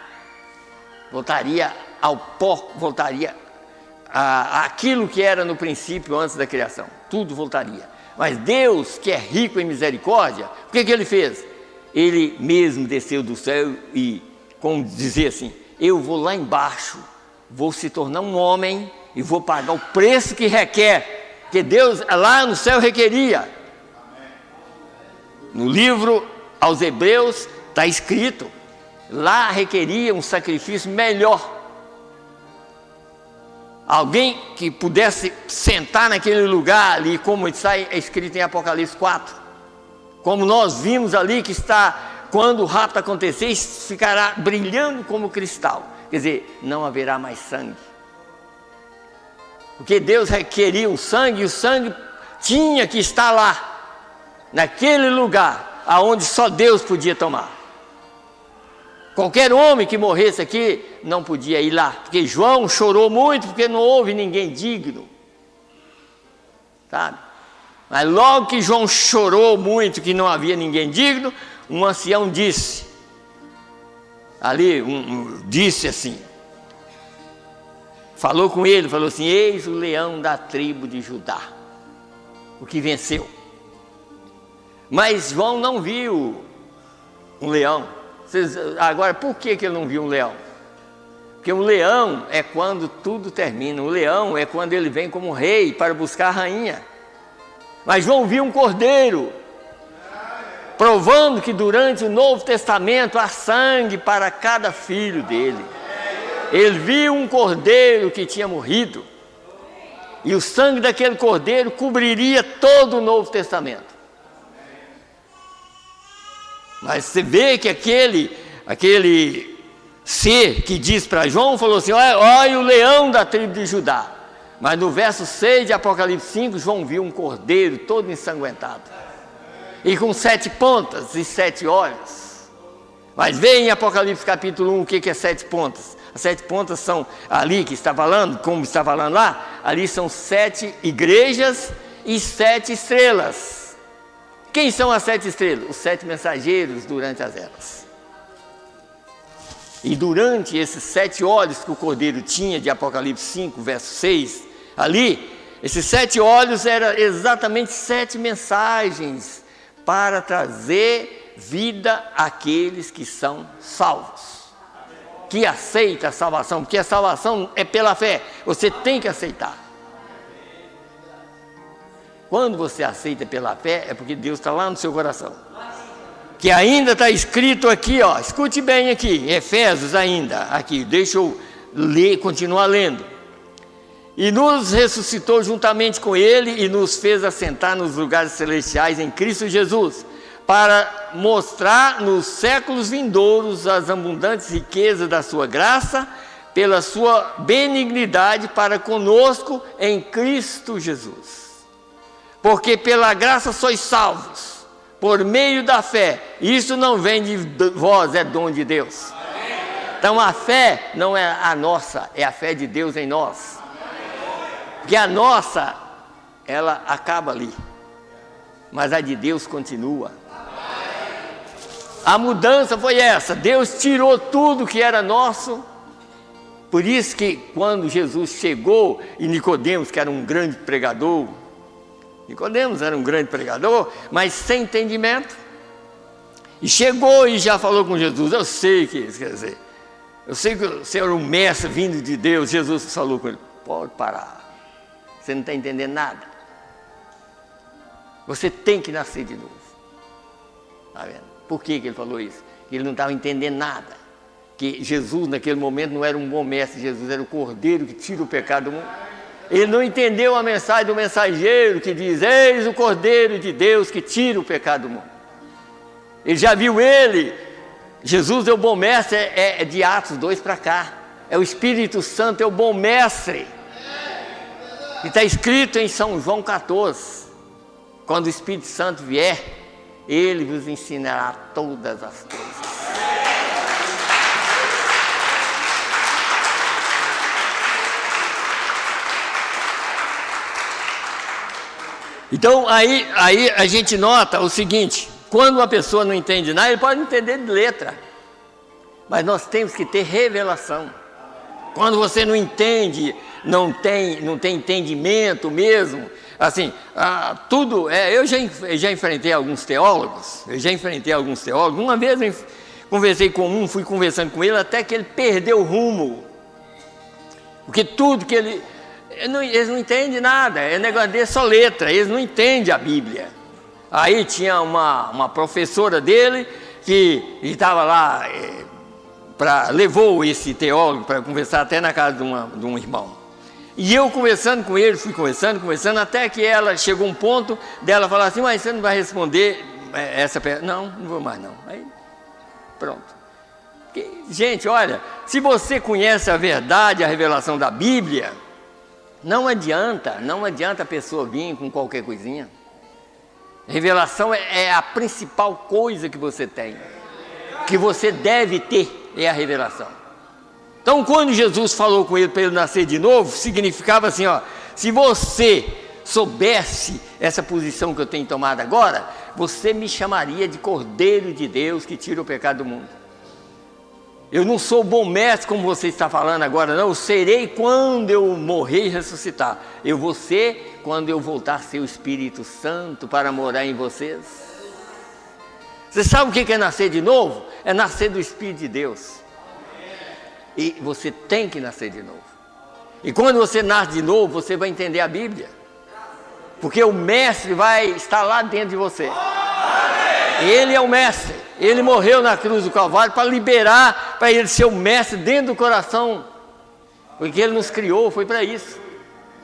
Voltaria ao pó, voltaria àquilo que era no princípio, antes da criação. Tudo voltaria. Mas Deus, que é rico em misericórdia, o que Ele fez? Ele mesmo desceu do céu e, como dizer assim, eu vou lá embaixo, vou se tornar um homem e vou pagar o preço que requer, que Deus lá no céu requeria. No livro aos Hebreus está escrito, lá requeria um sacrifício melhor. Alguém que pudesse sentar naquele lugar ali, como está escrito em Apocalipse 4, como nós vimos ali, que está, quando o rapto acontecer, ficará brilhando como cristal. Quer dizer, não haverá mais sangue. Porque Deus requeria um sangue, e o sangue tinha que estar lá, naquele lugar, aonde só Deus podia tomar. Qualquer homem que morresse aqui não podia ir lá, porque João chorou muito, porque não houve ninguém digno, sabe? Mas logo que João chorou muito, que não havia ninguém digno, um ancião disse, ali, disse assim, falou com ele, falou assim: eis o leão da tribo de Judá, o que venceu. Mas João não viu um leão. Agora, por que ele não viu um leão? Porque um leão é quando tudo termina. O leão é quando ele vem como rei para buscar a rainha. Mas João viu um cordeiro, provando que durante o Novo Testamento há sangue para cada filho dele. Ele viu um cordeiro que tinha morrido, e o sangue daquele cordeiro cobriria todo o Novo Testamento. Mas você vê que aquele ser que diz para João, falou assim: olha o leão da tribo de Judá. Mas no verso 6 de Apocalipse 5, João viu um cordeiro todo ensanguentado, e com 7 pontas e 7 olhos. Mas vê em Apocalipse capítulo 1 o que é 7 pontas. As 7 pontas são ali que está falando, como está falando lá, ali são 7 igrejas e 7 estrelas. Quem são as 7 estrelas? Os 7 mensageiros durante as eras. E durante esses 7 olhos que o cordeiro tinha, de Apocalipse 5, verso 6, ali, esses 7 olhos eram exatamente 7 mensagens para trazer vida àqueles que são salvos, que aceitam a salvação, porque a salvação é pela fé, você tem que aceitar. Quando você aceita pela fé, é porque Deus está lá no seu coração. Que ainda está escrito aqui, ó, escute bem aqui, em Efésios ainda, aqui, deixa eu ler, continuar lendo. E nos ressuscitou juntamente com Ele e nos fez assentar nos lugares celestiais em Cristo Jesus, para mostrar nos séculos vindouros as abundantes riquezas da sua graça, pela sua benignidade para conosco em Cristo Jesus. Porque pela graça sois salvos, por meio da fé. Isso não vem de vós, é dom de Deus. Então a fé não é a nossa, é a fé de Deus em nós. Porque a nossa, ela acaba ali, mas a de Deus continua. A mudança foi essa: Deus tirou tudo que era nosso. Por isso que quando Jesus chegou, e Nicodemos, que era um grande pregador, Nicodemos era um grande pregador, mas sem entendimento, e chegou e já falou com Jesus. Eu sei que isso quer dizer, eu sei que o Senhor é um mestre vindo de Deus. Jesus falou com ele: pode parar, você não está entendendo nada, você tem que nascer de novo. Está vendo? Por que ele falou isso? Ele não estava entendendo nada, que Jesus naquele momento não era um bom mestre. Jesus era o cordeiro que tira o pecado do mundo. Ele não entendeu a mensagem do mensageiro que diz: eis o cordeiro de Deus que tira o pecado do mundo. Ele já viu ele. Jesus é o bom mestre, é de Atos 2 para cá. É o Espírito Santo, é o bom mestre. E está escrito em São João 14: quando o Espírito Santo vier, ele vos ensinará todas as coisas. Então aí a gente nota o seguinte: quando uma pessoa não entende nada, ele pode não entender de letra, mas nós temos que ter revelação. Quando você não entende, não tem entendimento mesmo, assim, tudo, eu já enfrentei alguns teólogos, uma vez eu conversei com um, fui conversando com ele, até que ele perdeu o rumo, porque tudo que ele Eles não entendem nada, é negócio de só letra, eles não entendem a Bíblia. Aí tinha uma professora dele que estava lá, levou esse teólogo para conversar até na casa de um irmão. E eu conversando com ele, fui conversando, até que ela chegou um ponto dela falar assim: mas você não vai responder essa pergunta? Não vou mais não. Aí, pronto. Gente, olha, se você conhece a verdade, a revelação da Bíblia, não adianta a pessoa vir com qualquer coisinha. Revelação é a principal coisa que você tem, que você deve ter, é a revelação. Então, quando Jesus falou com ele para ele nascer de novo, significava assim, ó: se você soubesse essa posição que eu tenho tomado agora, você me chamaria de Cordeiro de Deus que tira o pecado do mundo. Eu não sou bom mestre como você está falando agora, não. Eu serei quando eu morrer e ressuscitar. Eu vou ser quando eu voltar a ser o Espírito Santo para morar em vocês. Você sabe o que é nascer de novo? É nascer do Espírito de Deus. E você tem que nascer de novo. E quando você nasce de novo, você vai entender a Bíblia. Porque o mestre vai estar lá dentro de você. Ele é o mestre. Ele morreu na cruz do Calvário para liberar, para ele ser o mestre dentro do coração. Porque ele nos criou, foi para isso.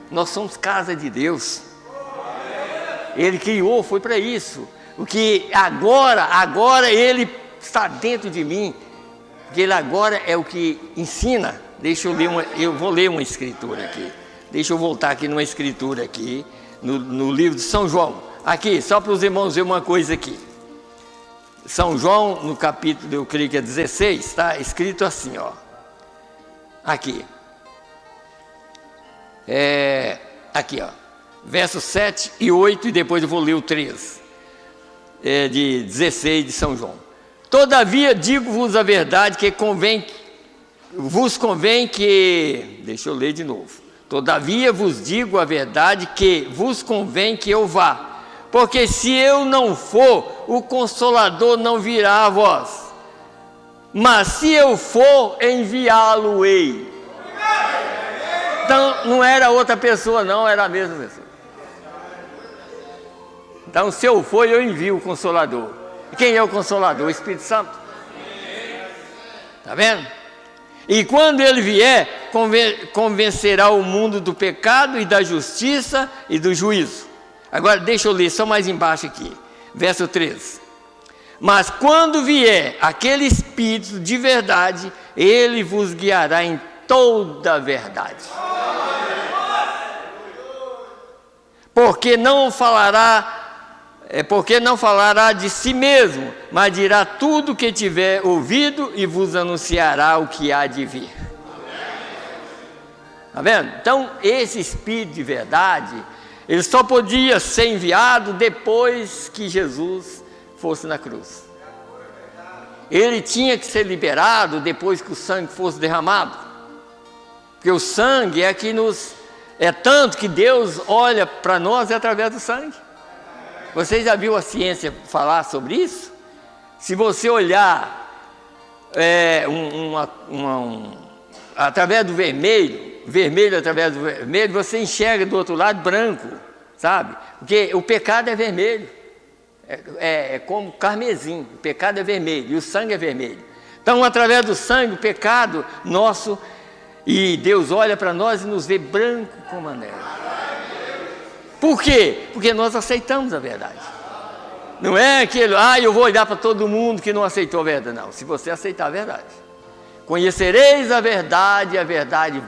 Nós somos casa de Deus. Ele criou, foi para isso. O que agora ele está dentro de mim. Porque ele agora é o que ensina. Deixa eu ler eu vou ler uma escritura aqui. Deixa eu voltar aqui numa escritura aqui, no livro de São João. Aqui, só para os irmãos ver uma coisa aqui. São João, no capítulo, eu creio que é 16, está escrito assim, ó. Aqui. Aqui, ó. Versos 7 e 8, e depois eu vou ler o 13. De 16 de São João. Todavia digo-vos a verdade vos convém que... Deixa eu ler de novo. Todavia vos digo a verdade que vos convém que eu vá. Porque se eu não for, o Consolador não virá a vós. Mas se eu for, enviá-lo-ei. Então não era outra pessoa não, era a mesma pessoa. Então se eu for, eu envio o Consolador. Quem é o Consolador? O Espírito Santo. Está vendo? E quando ele vier, convencerá o mundo do pecado e da justiça e do juízo. Agora deixa eu ler só mais embaixo aqui, verso 13. Mas quando vier aquele Espírito de verdade, ele vos guiará em toda a verdade. Porque não falará de si mesmo, mas dirá tudo o que tiver ouvido e vos anunciará o que há de vir. Está vendo? Então, esse Espírito de verdade, ele só podia ser enviado depois que Jesus fosse na cruz. Ele tinha que ser liberado depois que o sangue fosse derramado. Porque o sangue é que é tanto que Deus olha para nós através do sangue. Você já viu a ciência falar sobre isso? Se você olhar através do vermelho através do vermelho, você enxerga do outro lado branco, sabe? Porque o pecado é vermelho, é como carmesim, o pecado é vermelho e o sangue é vermelho. Então, através do sangue, o pecado nosso, e Deus olha para nós e nos vê branco como a neve. Por quê? Porque nós aceitamos a verdade. Não é aquele, eu vou olhar para todo mundo que não aceitou a verdade. Não, se você aceitar a verdade. Conhecereis a verdade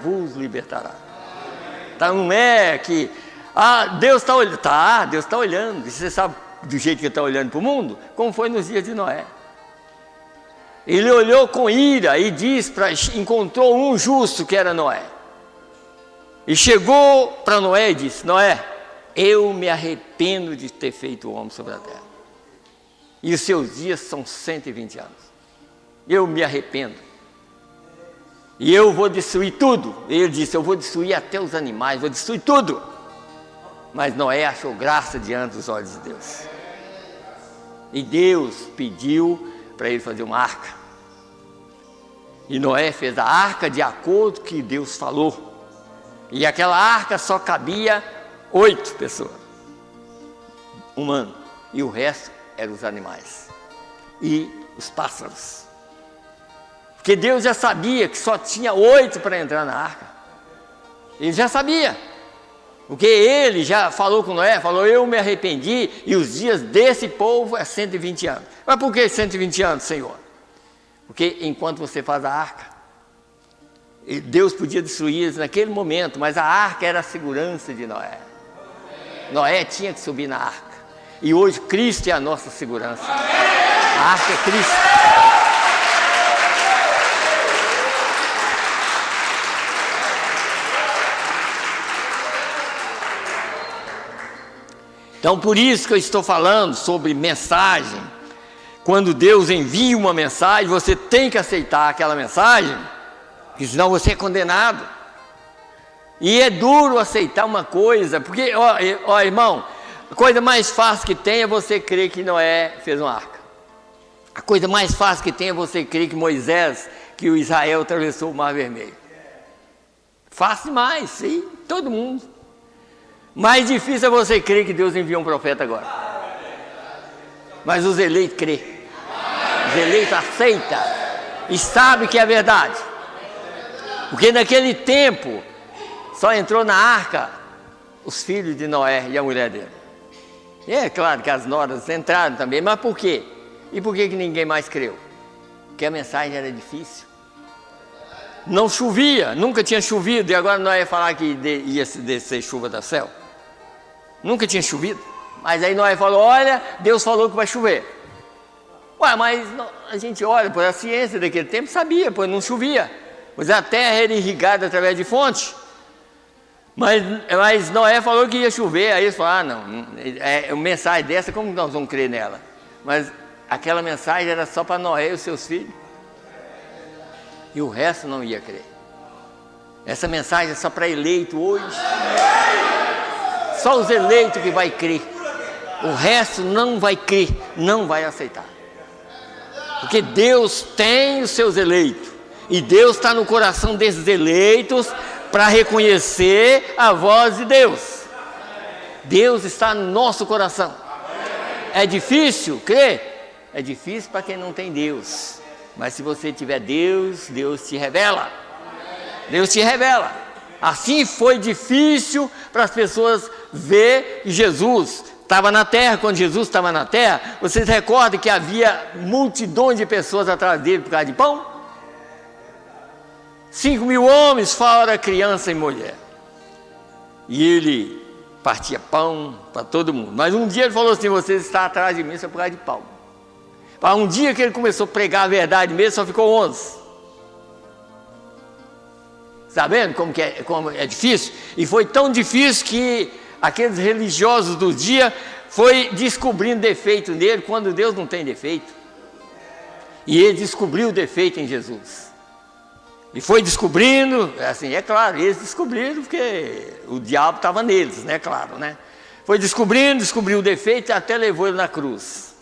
vos libertará. Então não é que, Deus está olhando. Deus está olhando. E você sabe do jeito que Ele está olhando para o mundo? Como foi nos dias de Noé. Ele olhou com ira e encontrou um justo que era Noé. E chegou para Noé e disse: Noé, eu me arrependo de ter feito o homem sobre a terra. E os seus dias são 120 anos. Eu me arrependo. E eu vou destruir tudo. Ele disse: eu vou destruir até os animais, vou destruir tudo. Mas Noé achou graça diante dos olhos de Deus. E Deus pediu para ele fazer uma arca. E Noé fez a arca de acordo com o que Deus falou. E aquela arca só cabia 8 pessoas, humanos, e o resto eram os animais e os pássaros. Porque Deus já sabia que só tinha 8 para entrar na arca. Ele já sabia. Porque ele já falou com Noé, falou, eu me arrependi e os dias desse povo é 120 anos. Mas por que 120 anos, Senhor? Porque enquanto você faz a arca, Deus podia destruir eles naquele momento, mas a arca era a segurança de Noé. Noé tinha que subir na arca. E hoje Cristo é a nossa segurança. A arca é Cristo. Então, por isso que eu estou falando sobre mensagem. Quando Deus envia uma mensagem, você tem que aceitar aquela mensagem, porque senão você é condenado. E é duro aceitar uma coisa, porque, ó irmão, a coisa mais fácil que tem é você crer que Noé fez uma arca. A coisa mais fácil que tem é você crer que Moisés, que o Israel atravessou o Mar Vermelho. Fácil demais, sim, todo mundo. Mais difícil é você crer que Deus enviou um profeta agora. Mas os eleitos crêem. Os eleitos aceitam e sabem que é verdade. Porque naquele tempo só entrou na arca os filhos de Noé e a mulher dele. E é claro que as noras entraram também, mas por quê? E por que ninguém mais creu? Porque a mensagem era difícil. Não chovia, nunca tinha chovido, e agora Noé ia falar que ia descer chuva do céu. Nunca tinha chovido. Mas aí Noé falou, olha, Deus falou que vai chover. Ué, mas a gente olha, pois a ciência daquele tempo sabia, pois não chovia. Pois a terra era irrigada através de fonte. Mas Noé falou que ia chover, aí eles falaram, não, uma mensagem dessa, como nós vamos crer nela? Mas aquela mensagem era só para Noé e os seus filhos. E o resto não ia crer. Essa mensagem é só para eleito hoje. Só os eleitos que vai crer. O resto não vai crer, não vai aceitar. Porque Deus tem os seus eleitos. E Deus está no coração desses eleitos para reconhecer a voz de Deus. Deus está no nosso coração. É difícil crer? É difícil para quem não tem Deus. Mas se você tiver Deus, Deus te revela. Deus te revela. Assim foi difícil para as pessoas ver que Jesus estava na terra. Quando Jesus estava na terra, vocês recordam que havia multidões de pessoas atrás dele por causa de pão? 5.000 homens, fora criança e mulher. E ele partia pão para todo mundo. Mas um dia ele falou assim, vocês estão atrás de mim só por causa de pão. Para um dia que ele começou a pregar a verdade mesmo, só ficou 11. Está vendo como é difícil? E foi tão difícil que aqueles religiosos do dia foi descobrindo defeito nele, quando Deus não tem defeito. E ele descobriu o defeito em Jesus. E foi descobrindo, assim, é claro, eles descobriram porque o diabo estava neles, né, claro, né? Foi descobriu o defeito e até levou ele na cruz.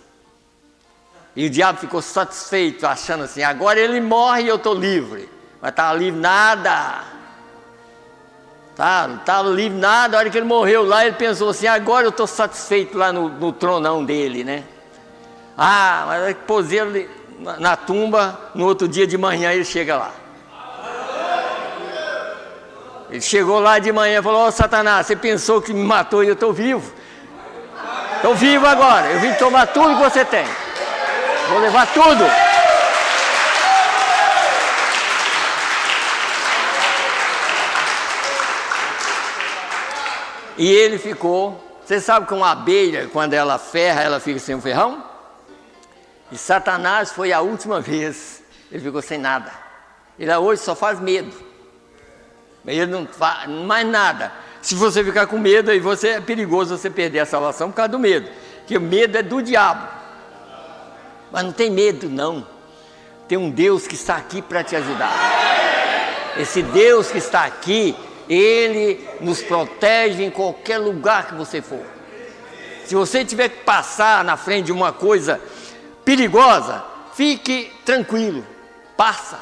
E o diabo ficou satisfeito, achando assim, agora ele morre e eu estou livre. Mas estava livre nada. Não estava livre nada. A hora que ele morreu lá, ele pensou assim, agora eu estou satisfeito lá no tronão dele, né? Mas aí pôs ele na tumba, no outro dia de manhã ele chega lá. Ele chegou lá de manhã e falou, Satanás, você pensou que me matou e eu estou vivo. Estou vivo agora, eu vim tomar tudo que você tem. Vou levar tudo. E ele ficou, você sabe que uma abelha, quando ela ferra, ela fica sem um ferrão? E Satanás foi a última vez, ele ficou sem nada. Ele hoje só faz medo. Ele não faz mais nada. Se você ficar com medo, aí é perigoso você perder a salvação por causa do medo. Porque o medo é do diabo. Mas não tem medo, não. Tem um Deus que está aqui para te ajudar. Esse Deus que está aqui, Ele nos protege em qualquer lugar que você for. Se você tiver que passar na frente de uma coisa perigosa, fique tranquilo. Passa.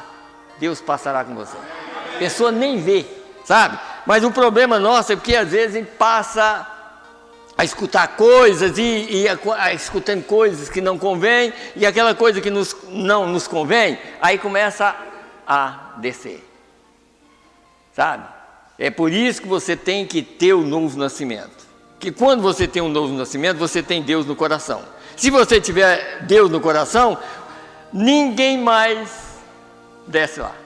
Deus passará com você. A pessoa nem vê, sabe? Mas o problema nosso é porque às vezes a gente passa a escutar coisas escutando coisas que não convém, e aquela coisa que não nos convém, aí começa a descer, sabe? É por isso que você tem que ter o novo nascimento, que quando você tem um novo nascimento, você tem Deus no coração. Se você tiver Deus no coração, ninguém mais desce lá,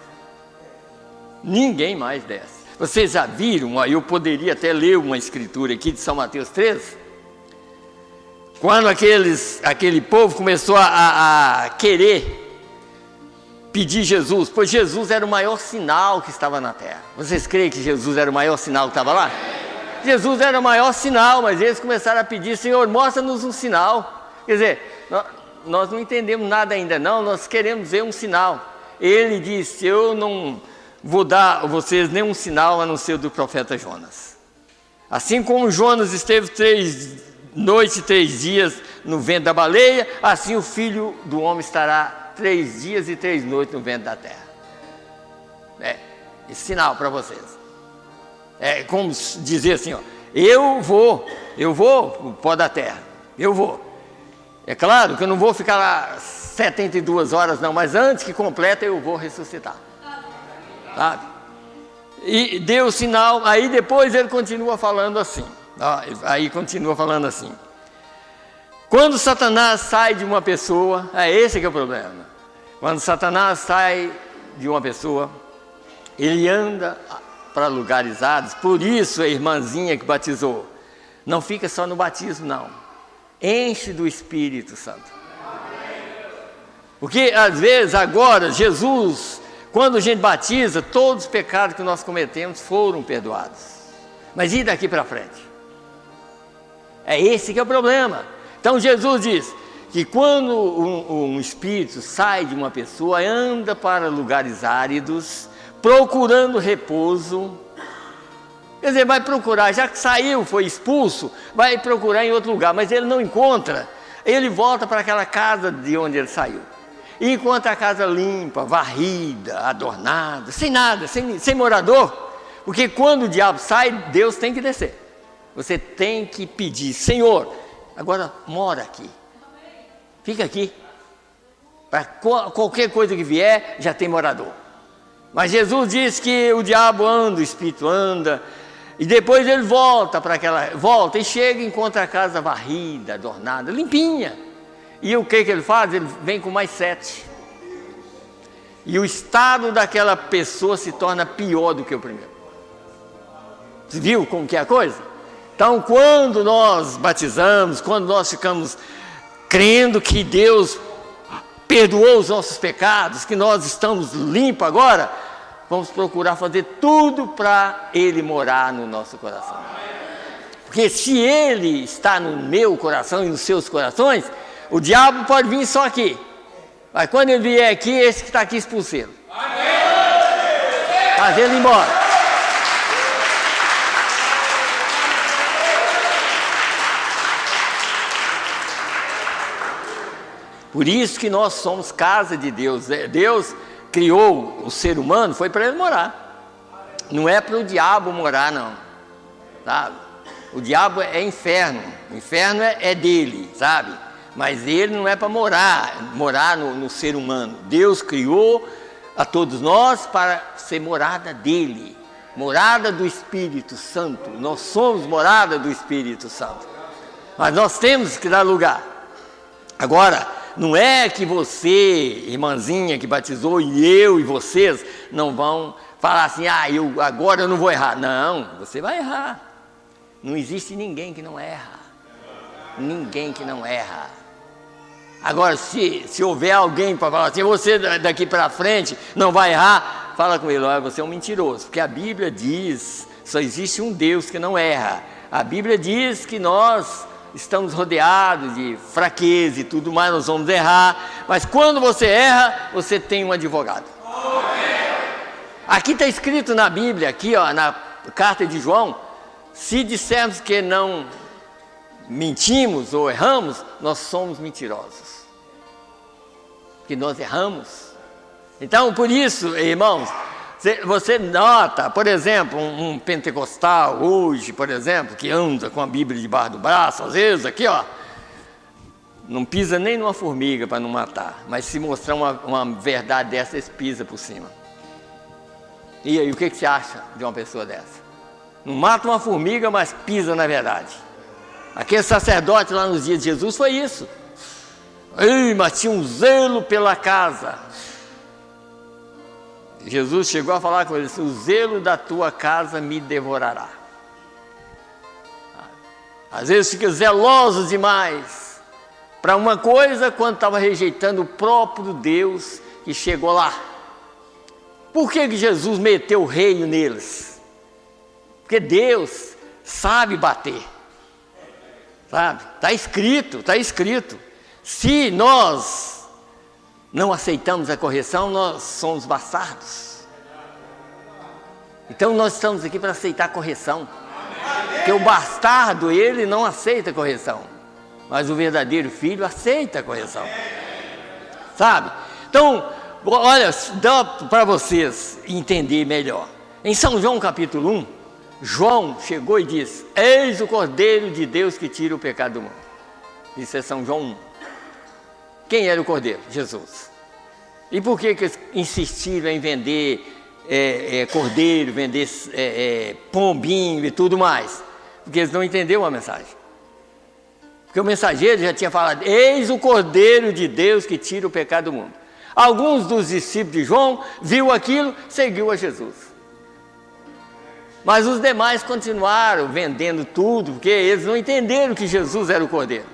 ninguém mais desce. Vocês já viram, eu poderia até ler uma escritura aqui de São Mateus 13, quando aquele povo começou a querer pedir Jesus, pois Jesus era o maior sinal que estava na terra. Vocês creem que Jesus era o maior sinal que estava lá? Jesus era o maior sinal, mas eles começaram a pedir: Senhor, mostra-nos um sinal. Quer dizer, nós não entendemos nada ainda não, nós queremos ver um sinal. Ele disse: eu não vou dar a vocês nenhum sinal a não ser do profeta Jonas. Assim como Jonas esteve 3 noites e 3 dias no ventre da baleia, assim o Filho do Homem estará 3 dias e 3 noites no ventre da terra. Esse sinal para vocês. É como dizer assim, ó, eu vou o pó da terra, eu vou. É claro que eu não vou ficar lá 72 horas não, mas antes que completa eu vou ressuscitar. Sabe? E deu o sinal, aí depois ele continua falando assim. Quando Satanás sai de uma pessoa, esse que é o problema. Quando Satanás sai de uma pessoa, ele anda para lugares áridos. Por isso a irmãzinha que batizou, não fica só no batismo não, enche do Espírito Santo. Porque às vezes agora Jesus, quando a gente batiza, todos os pecados que nós cometemos foram perdoados. Mas e daqui para frente? É esse que é o problema. Então Jesus diz que quando um espírito sai de uma pessoa, anda para lugares áridos, procurando repouso. Quer dizer, vai procurar, já que saiu, foi expulso, vai procurar em outro lugar, mas ele não encontra. Ele volta para aquela casa de onde ele saiu. E encontra a casa limpa, varrida, adornada, sem nada, sem morador. Porque quando o diabo sai, Deus tem que descer. Você tem que pedir: Senhor, agora mora aqui, fica aqui. Para qualquer coisa que vier, já tem morador. Mas Jesus diz que o diabo anda, o espírito anda, e depois ele volta e chega e encontra a casa varrida, adornada, limpinha. E o que ele faz? Ele vem com mais 7. E o estado daquela pessoa se torna pior do que o primeiro. Você viu como que é a coisa? Então, quando nós batizamos, quando nós ficamos crendo que Deus perdoou os nossos pecados, que nós estamos limpos agora, vamos procurar fazer tudo para Ele morar no nosso coração. Porque se Ele está no meu coração e nos seus corações, o diabo pode vir só aqui, mas quando ele vier aqui, esse que está aqui expulsê-lo, fazer ele embora. Por isso que nós somos casa de Deus. Deus criou o ser humano, foi para ele morar, não é para o diabo morar não, sabe? O diabo é inferno, o inferno é dele, sabe? Mas ele não é para morar no ser humano. Deus criou a todos nós para ser morada dele, morada do Espírito Santo. Nós somos morada do Espírito Santo, mas nós temos que dar lugar. Agora, não é que você, irmãzinha que batizou, e eu e vocês não vão falar assim: agora eu não vou errar. Não, você vai errar. Não existe ninguém que não erra. Ninguém que não erra. Agora, se houver alguém para falar assim: você daqui para frente não vai errar, fala com ele: olha, você é um mentiroso, porque a Bíblia diz, só existe um Deus que não erra. A Bíblia diz que nós estamos rodeados de fraqueza e tudo mais, nós vamos errar, mas quando você erra, você tem um advogado. Aqui está escrito na Bíblia, aqui ó, na carta de João, se dissermos que não mentimos ou erramos, nós somos mentirosos, que nós erramos. Então, por isso, irmãos, Você nota, por exemplo, um pentecostal hoje, por exemplo, que anda com a Bíblia debaixo do braço, às vezes aqui, ó, não pisa nem numa formiga para não matar, mas se mostrar uma verdade dessa, eles pisam por cima. E aí, o que você acha de uma pessoa dessa? Não mata uma formiga, mas pisa na verdade. Aquele sacerdote lá nos dias de Jesus foi isso. Ei, mas tinha um zelo pela casa. Jesus chegou a falar com ele: o zelo da tua casa me devorará. Às vezes fica zeloso demais para uma coisa, quando estava rejeitando o próprio Deus que chegou lá. Por que Jesus meteu o reino neles? Porque Deus sabe bater, sabe? Está escrito, está escrito. Se nós não aceitamos a correção, nós somos bastardos. Então nós estamos aqui para aceitar a correção. Porque o bastardo, ele não aceita a correção, mas o verdadeiro filho aceita a correção, sabe? Então, olha, dá para vocês entender melhor. Em São João capítulo 1, João chegou e disse: eis o Cordeiro de Deus que tira o pecado do mundo. Isso é São João 1. Quem era o Cordeiro? Jesus. E por que eles insistiram em vender cordeiro, vender pombinho e tudo mais? Porque eles não entenderam a mensagem. Porque o mensageiro já tinha falado: eis o Cordeiro de Deus que tira o pecado do mundo. Alguns dos discípulos de João viu aquilo, seguiu a Jesus. Mas os demais continuaram vendendo tudo, porque eles não entenderam que Jesus era o Cordeiro.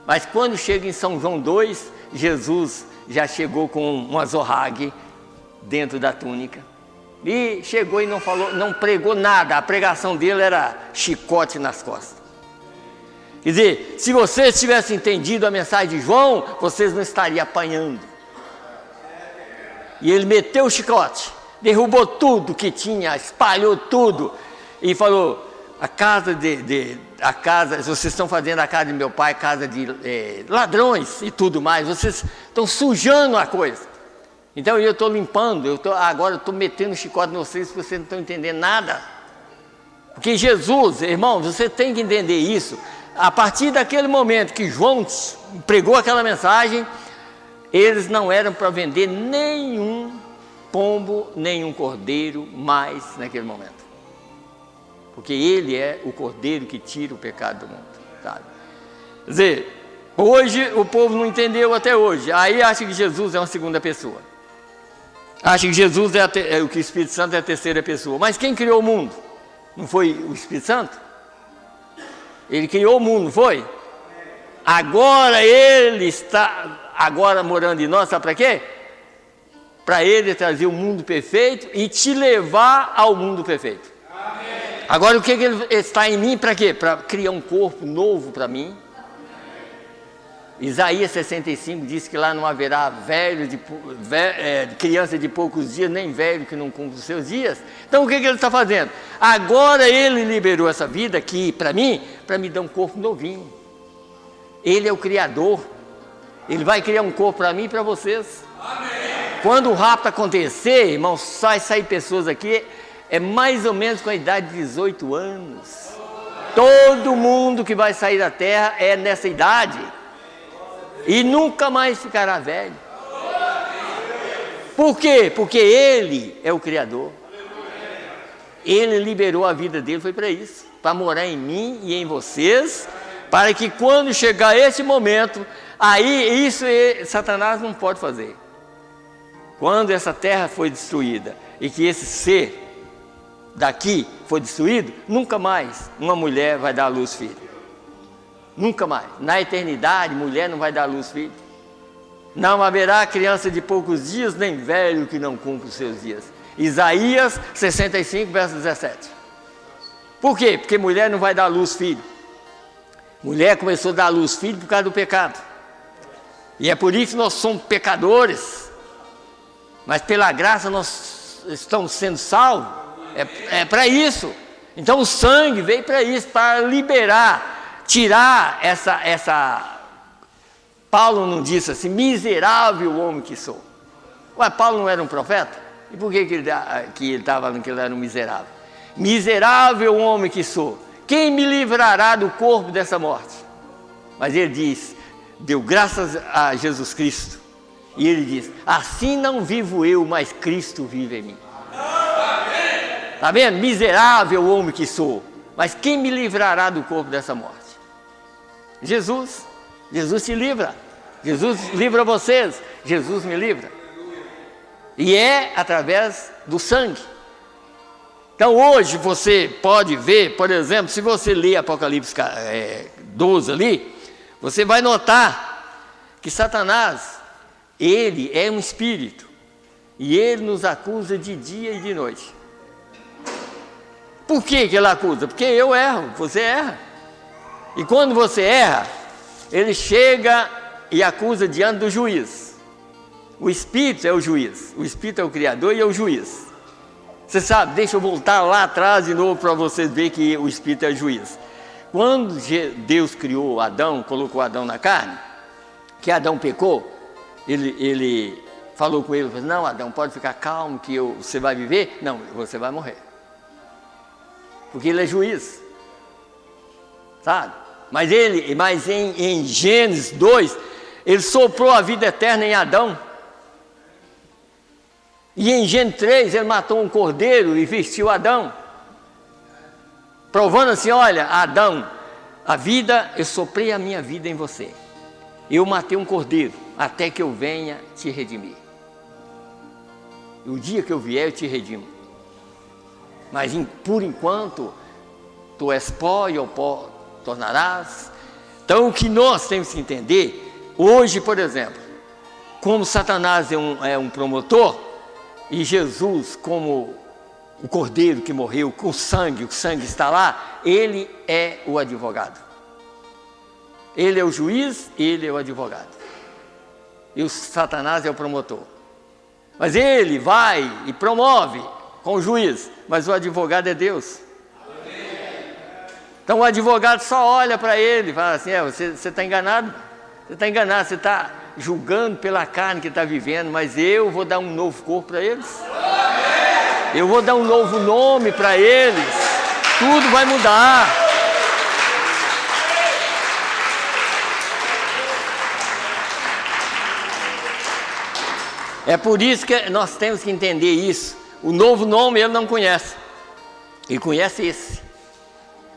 Mas quando chega em São João 2, Jesus já chegou com uma zorrague dentro da túnica. E chegou e não falou, não pregou nada. A pregação dele era chicote nas costas. Quer dizer, se vocês tivessem entendido a mensagem de João, vocês não estariam apanhando. E ele meteu o chicote, derrubou tudo que tinha, espalhou tudo e falou: a casa vocês estão fazendo a casa de meu pai, casa de ladrões e tudo mais, vocês estão sujando a coisa. Então eu estou limpando, agora eu estou metendo chicote em vocês, porque vocês não estão entendendo nada. Porque Jesus, irmão, você tem que entender isso. A partir daquele momento que João pregou aquela mensagem, eles não eram para vender nenhum pombo, nenhum cordeiro mais naquele momento. Porque ele é o cordeiro que tira o pecado do mundo, sabe? Quer dizer, hoje o povo não entendeu até hoje. Aí acha que Jesus é uma segunda pessoa. Acha que Jesus que o Espírito Santo é a terceira pessoa. Mas quem criou o mundo? Não foi o Espírito Santo? Ele criou o mundo, não foi? Agora ele está morando em nós, sabe para quê? Para ele trazer o mundo perfeito e te levar ao mundo perfeito. Amém. Agora o que ele está em mim para quê? Para criar um corpo novo para mim. Isaías 65 diz que lá não haverá criança de poucos dias, nem velho que não cumpra os seus dias. Então o que ele está fazendo? Agora ele liberou essa vida aqui para mim, para me dar um corpo novinho. Ele é o Criador. Ele vai criar um corpo para mim e para vocês. Amém. Quando o rapto acontecer, irmãos, vai sair pessoas aqui, mais ou menos com a idade de 18 anos. Todo mundo que vai sair da terra é nessa idade. E nunca mais ficará velho. Por quê? Porque ele é o Criador. Ele liberou a vida dele, foi para isso. Para morar em mim e em vocês. Para que quando chegar esse momento, aí isso Satanás não pode fazer. Quando essa terra foi destruída e que esse ser daqui foi destruído, nunca mais uma mulher vai dar à luz filho. Nunca mais. Na eternidade, mulher não vai dar à luz filho. Não haverá criança de poucos dias, nem velho que não cumpra os seus dias. Isaías 65, verso 17. Por quê? Porque mulher não vai dar à luz filho. Mulher começou a dar à luz filho por causa do pecado. E é por isso que nós somos pecadores. Mas pela graça nós estamos sendo salvos. É para isso. Então o sangue veio para isso, para liberar, tirar essa... Paulo não disse assim: miserável homem que sou. Ué, Paulo não era um profeta? E por que ele estava falando que ele era um miserável? Miserável homem que sou, quem me livrará do corpo dessa morte? Mas ele diz, deu graças a Jesus Cristo. E ele diz, assim não vivo eu, mas Cristo vive em mim. Está vendo? Miserável homem que sou, mas quem me livrará do corpo dessa morte? Jesus. Jesus te livra. Jesus livra vocês. Jesus me livra. E é através do sangue. Então hoje você pode ver, por exemplo, se você ler Apocalipse 12 ali, você vai notar que Satanás, ele é um espírito. E ele nos acusa de dia e de noite. Por que ele acusa? Porque eu erro, você erra. E quando você erra, ele chega e acusa diante do juiz. O Espírito é o juiz, o Espírito é o Criador e é o juiz. Você sabe, deixa eu voltar lá atrás de novo para vocês verem que o Espírito é o juiz. Quando Deus criou Adão, colocou Adão na carne, que Adão pecou, ele falou com ele, falou, não Adão, pode ficar calmo que você vai viver? Não, você vai morrer. Porque ele é juiz, sabe? Mas em Gênesis 2, ele soprou a vida eterna em Adão. E em Gênesis 3, ele matou um cordeiro e vestiu Adão. Provando assim, olha, Adão, eu soprei a minha vida em você. Eu matei um cordeiro, até que eu venha te redimir. E o dia que eu vier, eu te redimo. Mas por enquanto, tu és pó e ao pó tornarás. Então o que nós temos que entender, hoje por exemplo, como Satanás é um promotor, e Jesus como o cordeiro que morreu, com o sangue está lá, ele é o advogado. Ele é o juiz, ele é o advogado. E o Satanás é o promotor. Mas ele vai e promove com o juiz, mas o advogado é Deus. Então o advogado só olha para ele e fala assim, você está enganado, você está julgando pela carne que está vivendo, mas eu vou dar um novo corpo para eles. Eu vou dar um novo nome para eles, tudo vai mudar. É por isso que nós temos que entender isso. O novo nome ele não conhece, ele conhece esse.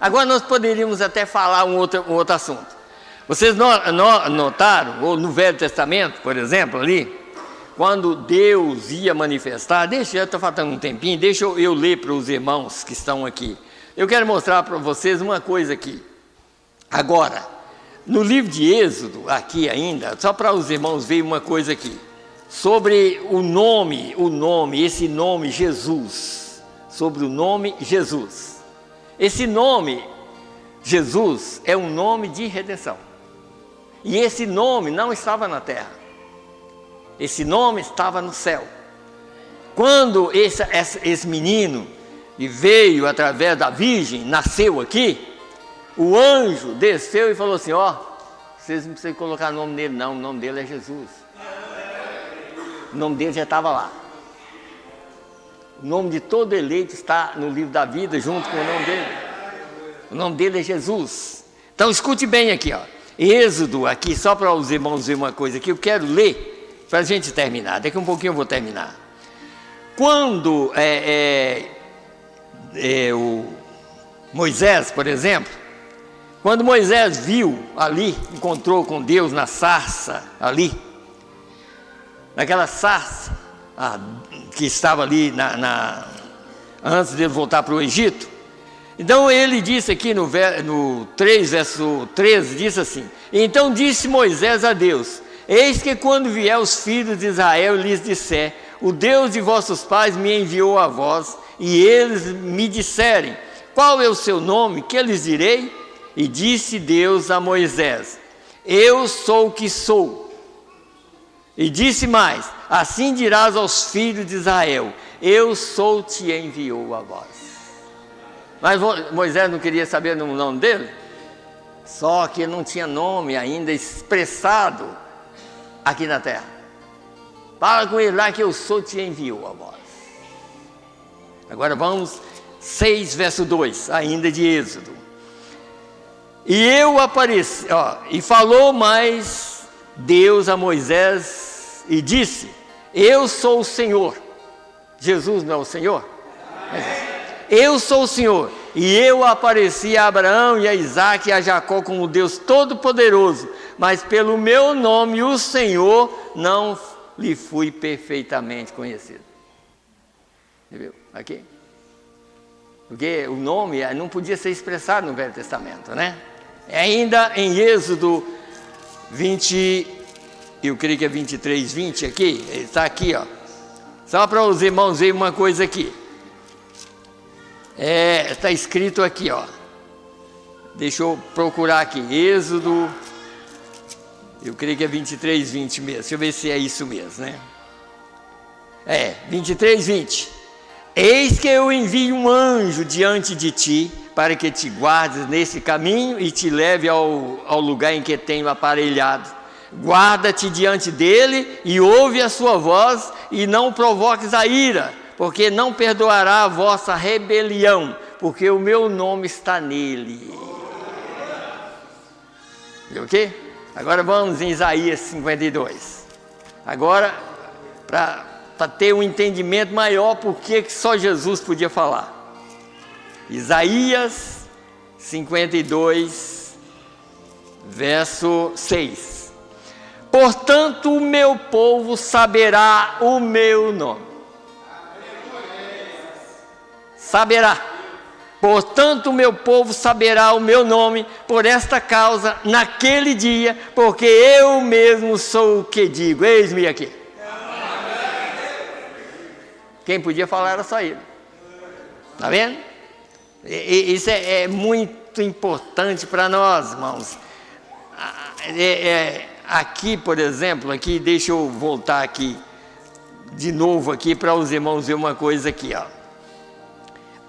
Agora nós poderíamos até falar um outro assunto. Vocês notaram, ou no Velho Testamento, por exemplo, ali, quando Deus ia manifestar, já estou faltando um tempinho, deixa eu ler para os irmãos que estão aqui. Eu quero mostrar para vocês uma coisa aqui. Agora, no livro de Êxodo, aqui ainda, só para os irmãos verem uma coisa aqui. Sobre esse nome Jesus, sobre o nome Jesus. Esse nome Jesus é um nome de redenção. E esse nome não estava na terra. Esse nome estava no céu. Quando esse menino veio através da Virgem, nasceu aqui, o anjo desceu e falou assim, vocês não precisam colocar o nome dele não, o nome dele é Jesus. O nome dele já estava lá. O nome de todo eleito está no livro da vida, junto com o nome dele. O nome dele é Jesus. Então escute bem aqui, Êxodo, aqui, só para os irmãos ver uma coisa aqui, eu quero ler, para a gente terminar, daqui um pouquinho eu vou terminar. Quando o Moisés, por exemplo, quando Moisés viu ali, encontrou com Deus na sarça ali, naquela sarça que estava ali antes de ele voltar para o Egito. Então ele disse aqui no 3, verso 13, disse assim, então disse Moisés a Deus, eis que quando vier os filhos de Israel lhes disser, o Deus de vossos pais me enviou a vós, e eles me disserem, qual é o seu nome, que lhes direi? E disse Deus a Moisés, eu sou o que sou. E disse mais, assim dirás aos filhos de Israel, eu sou te enviou a vós. Mas Moisés não queria saber o nome dele? Só que ele não tinha nome ainda expressado aqui na terra. Fala com ele lá que eu sou te enviou a vós. Agora vamos, 6, verso 2, ainda de Êxodo. E eu apareci, e falou mais Deus a Moisés e disse: eu sou o Senhor. Jesus não é o Senhor? Eu sou o Senhor. E eu apareci a Abraão e a Isaque e a Jacó como Deus Todo-Poderoso, mas pelo meu nome, o Senhor, não lhe fui perfeitamente conhecido. Viu? Aqui. Porque o nome não podia ser expressado no Velho Testamento, né? Ainda em Êxodo 20, eu creio que é 23, 20 aqui, está aqui, só para os irmãos verem uma coisa aqui. Está escrito aqui, deixa eu procurar aqui, Êxodo, eu creio que é 23, 20 mesmo, deixa eu ver se é isso mesmo, né? 23, 20. Eis que eu envio um anjo diante de ti, para que te guardes nesse caminho e te leve ao lugar em que tenho aparelhado. Guarda-te diante dele e ouve a sua voz e não provoques a ira, porque não perdoará a vossa rebelião, porque o meu nome está nele. Viu o quê? Agora vamos em Isaías 52. Agora, para ter um entendimento maior, porque só Jesus podia falar. Isaías 52, verso 6. Portanto, o meu povo saberá o meu nome. Saberá. Portanto, o meu povo saberá o meu nome por esta causa naquele dia, porque eu mesmo sou o que digo. Eis-me aqui. Quem podia falar era só ele. Está vendo? Isso é muito importante para nós, irmãos. Aqui, por exemplo, aqui, deixa eu voltar aqui de novo aqui para os irmãos ver uma coisa aqui,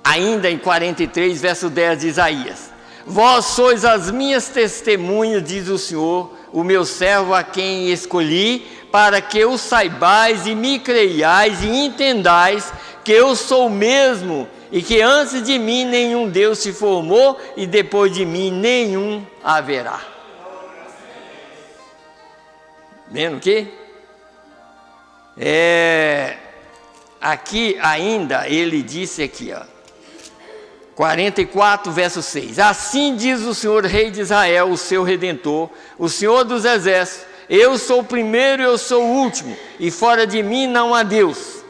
Ainda em 43, verso 10 de Isaías: vós sois as minhas testemunhas, diz o Senhor, o meu servo a quem escolhi, para que o saibais e me creiais e entendais que eu sou o mesmo, e que antes de mim nenhum Deus se formou, e depois de mim nenhum haverá. Vendo que? Aqui ainda ele disse aqui, 44, verso 6. Assim diz o Senhor, Rei de Israel, o seu Redentor, o Senhor dos Exércitos: eu sou o primeiro e eu sou o último, e fora de mim não há Deus.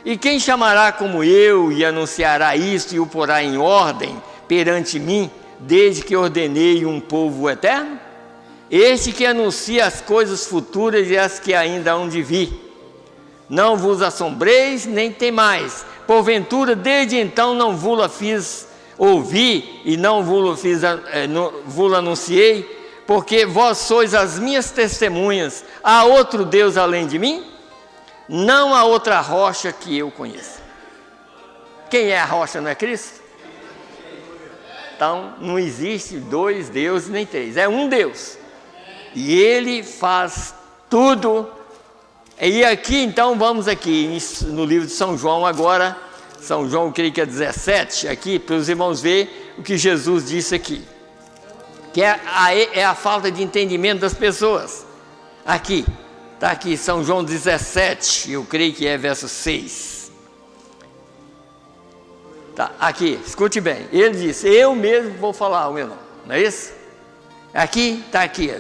E quem chamará como eu e anunciará isto e o porá em ordem perante mim, desde que ordenei um povo eterno? Este que anuncia as coisas futuras e as que ainda hão de vir. Não vos assombreis, nem temais. Porventura, desde então não vos fiz ouvir e não vos anunciei, porque vós sois as minhas testemunhas. Há outro Deus além de mim? Não há outra rocha que eu conheça. Quem é a rocha, não é Cristo? Então, não existe dois deuses nem três, é um Deus. E Ele faz tudo. E aqui, então, vamos aqui no livro de São João agora, São João, creio que é 17, aqui, para os irmãos verem o que Jesus disse aqui. Que é a falta de entendimento das pessoas. Aqui, está aqui, São João 17, eu creio que é verso 6. Tá, aqui, escute bem, ele disse: eu mesmo vou falar o meu nome, não é isso? Aqui, está aqui,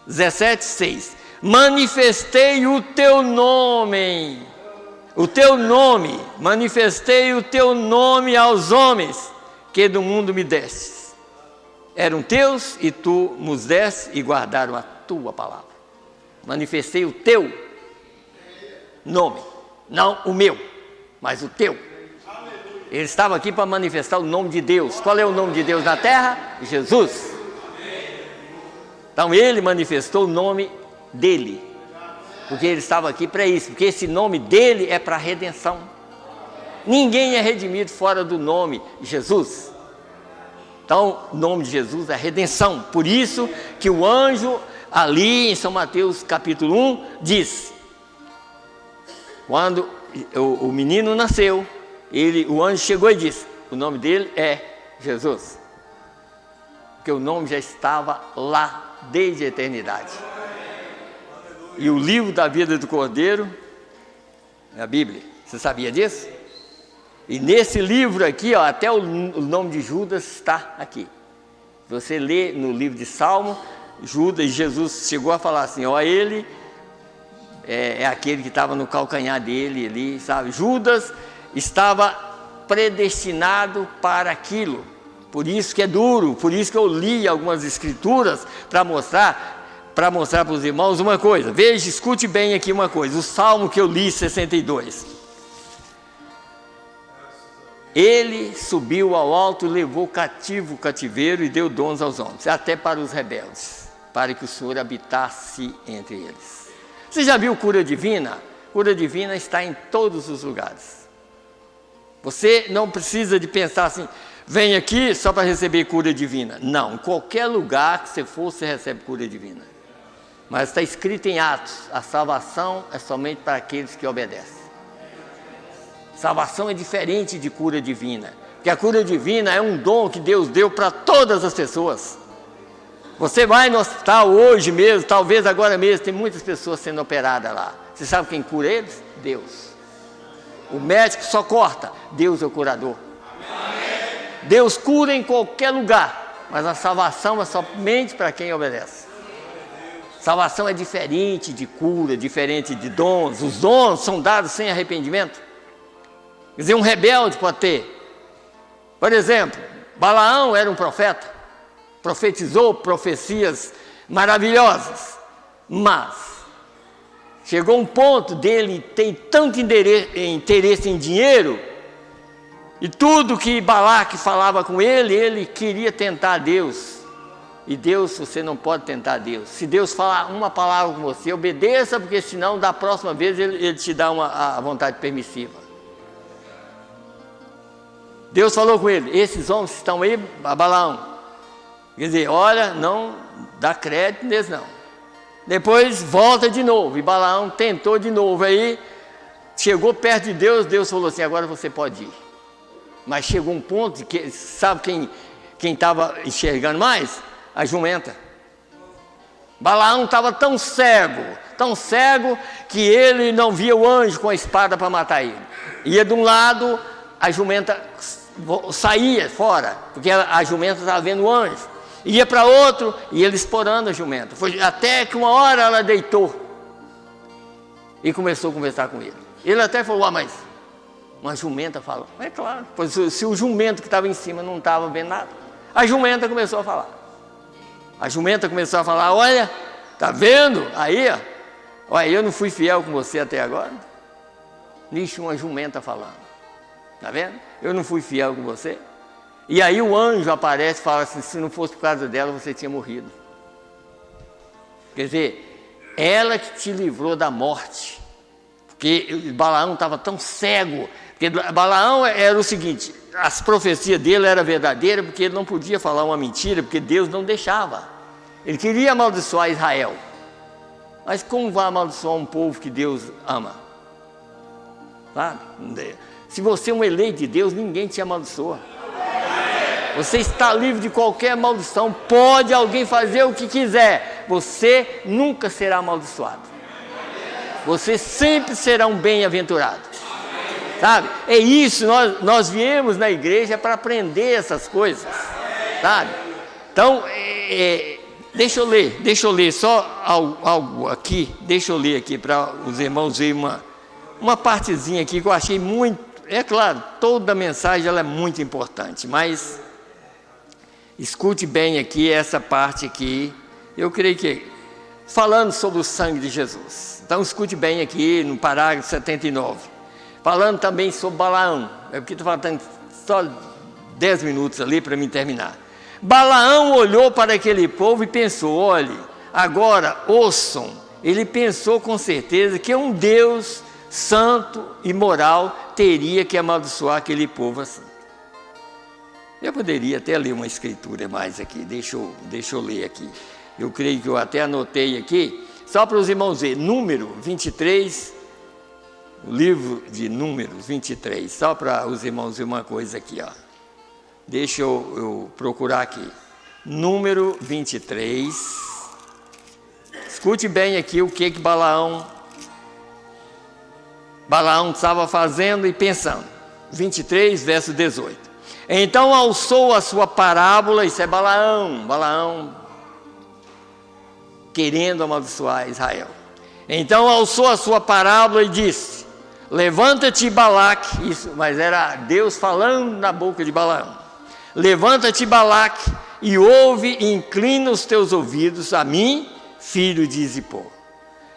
17, 6. Manifestei o teu nome, manifestei o teu nome aos homens que do mundo me destes. Eram teus e tu nos deste e guardaram a tua palavra. Manifestei o teu nome, não o meu, mas o teu. Ele estava aqui para manifestar o nome de Deus. Qual é o nome de Deus na terra? Jesus. Então ele manifestou o nome dele, porque ele estava aqui para isso, porque esse nome dele é para redenção. Ninguém é redimido fora do nome de Jesus. Então o nome de Jesus é redenção. Por isso que o anjo ali em São Mateus capítulo 1 diz: quando o menino nasceu, o anjo chegou e disse, o nome dele é Jesus. Porque o nome já estava lá desde a eternidade. E o livro da vida do Cordeiro é a Bíblia. Você sabia disso? E nesse livro aqui, ó, até o nome de Judas está aqui. Você lê no livro de Salmo, Judas, Jesus chegou a falar assim, ó, ele é aquele que estava no calcanhar dele ali, sabe? Judas estava predestinado para aquilo. Por isso que é duro, por isso que eu li algumas escrituras para mostrar para os irmãos uma coisa. Veja, escute bem aqui uma coisa, o Salmo que eu li, 62. Ele subiu ao alto, levou cativo o cativeiro e deu dons aos homens, até para os rebeldes, para que o Senhor habitasse entre eles. Você já viu cura divina? Cura divina está em todos os lugares. Você não precisa de pensar assim, vem aqui só para receber cura divina. Não, em qualquer lugar que você for, você recebe cura divina. Mas está escrito em Atos, a salvação é somente para aqueles que obedecem. Salvação é diferente de cura divina, porque a cura divina é um dom que Deus deu para todas as pessoas. Você vai no hospital hoje mesmo, talvez agora mesmo, tem muitas pessoas sendo operadas lá. Você sabe quem cura eles? Deus. O médico só corta, Deus é o curador. Deus cura em qualquer lugar, mas a salvação é somente para quem obedece. Salvação é diferente de cura, diferente de dons. Os dons são dados sem arrependimento. Quer dizer, um rebelde pode ter. Por exemplo, Balaão era um profeta, profetizou profecias maravilhosas, mas chegou um ponto dele ter tanto interesse em dinheiro, e tudo que Balaque falava com ele queria tentar Deus. E Deus, você não pode tentar Deus. Se Deus falar uma palavra com você, obedeça, porque senão da próxima vez ele te dá a vontade permissiva. Deus falou com ele, esses homens que estão aí, Balaão, quer dizer, olha, não dá crédito neles não. Depois volta de novo, e Balaão tentou de novo, aí chegou perto de Deus, Deus falou assim, agora você pode ir. Mas chegou um ponto, que sabe quem estava enxergando mais? A jumenta. Balaão estava tão cego, que ele não via o anjo com a espada para matar ele. Ia de um lado, a jumenta saía fora, porque a jumenta estava vendo o anjo. Ia para outro, e ele explorando a jumenta. Foi até que uma hora ela deitou e começou a conversar com ele. Ele até falou, mas uma jumenta falou. É claro, pois se o jumento que estava em cima não estava vendo nada, a jumenta começou a falar. A jumenta começou a falar, olha, tá vendo? Aí, ó, olha, eu não fui fiel com você até agora. Nisso uma jumenta falando. Tá vendo? Eu não fui fiel com você. E aí o anjo aparece e fala assim, se não fosse por causa dela, você tinha morrido. Quer dizer, ela que te livrou da morte. Porque Balaão estava tão cego. Porque Balaão era o seguinte, as profecias dele eram verdadeiras, porque ele não podia falar uma mentira, porque Deus não deixava. Ele queria amaldiçoar Israel. Mas como vai amaldiçoar um povo que Deus ama? Sabe? Se você é um eleito de Deus, ninguém te amaldiçoa. Você está livre de qualquer maldição. Pode alguém fazer o que quiser, você nunca será amaldiçoado. Você sempre será um bem-aventurado. Sabe? É isso, nós viemos na igreja para aprender essas coisas. Sabe? Então, deixa eu ler só algo aqui. Deixa eu ler aqui para os irmãos verem uma partezinha aqui que eu achei muito. É claro, toda a mensagem ela é muito importante, mas escute bem aqui essa parte aqui. Eu creio que falando sobre o sangue de Jesus. Então escute bem aqui no parágrafo 79. Falando também sobre Balaão. É porque estou falando só 10 minutos ali para mim terminar. Balaão olhou para aquele povo e pensou, olhe, agora ouçam. Ele pensou com certeza que um Deus santo e moral teria que amaldiçoar aquele povo assim. Eu poderia até ler uma escritura mais aqui, deixa eu ler aqui. Eu creio que eu até anotei aqui, só para os irmãos verem, número 23, o livro de Números 23, só para os irmãos ver uma coisa aqui, ó. Deixa eu procurar aqui. Número 23. Escute bem aqui o que Balaão estava fazendo e pensando. 23, verso 18. Então alçou a sua parábola, isso é Balaão querendo amaldiçoar Israel. Então alçou a sua parábola e disse: levanta-te, Balaque, isso, mas era Deus falando na boca de Balaão. Levanta-te, Balaque, e ouve e inclina os teus ouvidos a mim, filho de Zippor.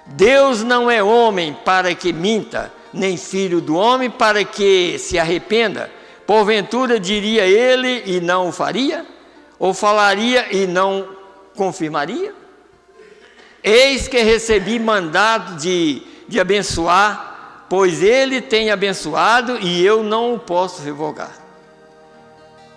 Deus não é homem para que minta, nem filho do homem para que se arrependa. Porventura diria ele e não o faria? Ou falaria e não confirmaria? Eis que recebi mandado de abençoar, pois ele tem abençoado e eu não o posso revogar.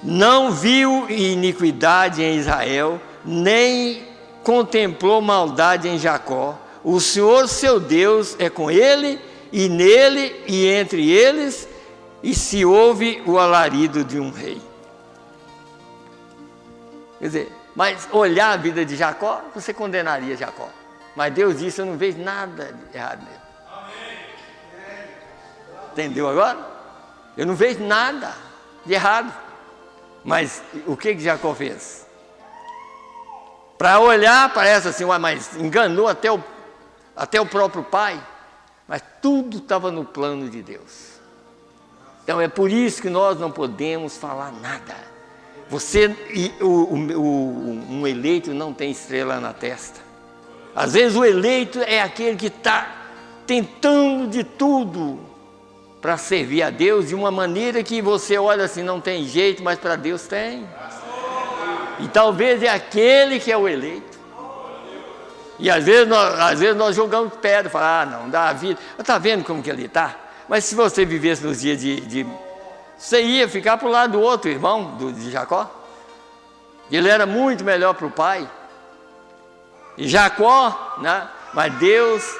Não viu iniquidade em Israel, nem contemplou maldade em Jacó. O Senhor seu Deus é com ele, e nele e entre eles, e se ouve o alarido de um rei. Quer dizer, mas olhar a vida de Jacó, você condenaria Jacó. Mas Deus disse: eu não vejo nada de errado nele. Entendeu agora? Eu não vejo nada de errado. Mas o que Jacó fez? Para olhar, parece assim, mas enganou até o próprio pai. Mas tudo estava no plano de Deus. Então é por isso que nós não podemos falar nada. Um eleito não tem estrela na testa. Às vezes o eleito é aquele que está tentando de tudo para servir a Deus de uma maneira que você olha assim, não tem jeito, mas para Deus tem. E talvez é aquele que é o eleito. E às vezes nós jogamos pedra, falamos: não, dá a vida. Está vendo como que ele está? Mas se você vivesse nos dias você ia ficar para o lado do outro irmão, de Jacó. Ele era muito melhor para o pai. E Jacó, né? Mas Deus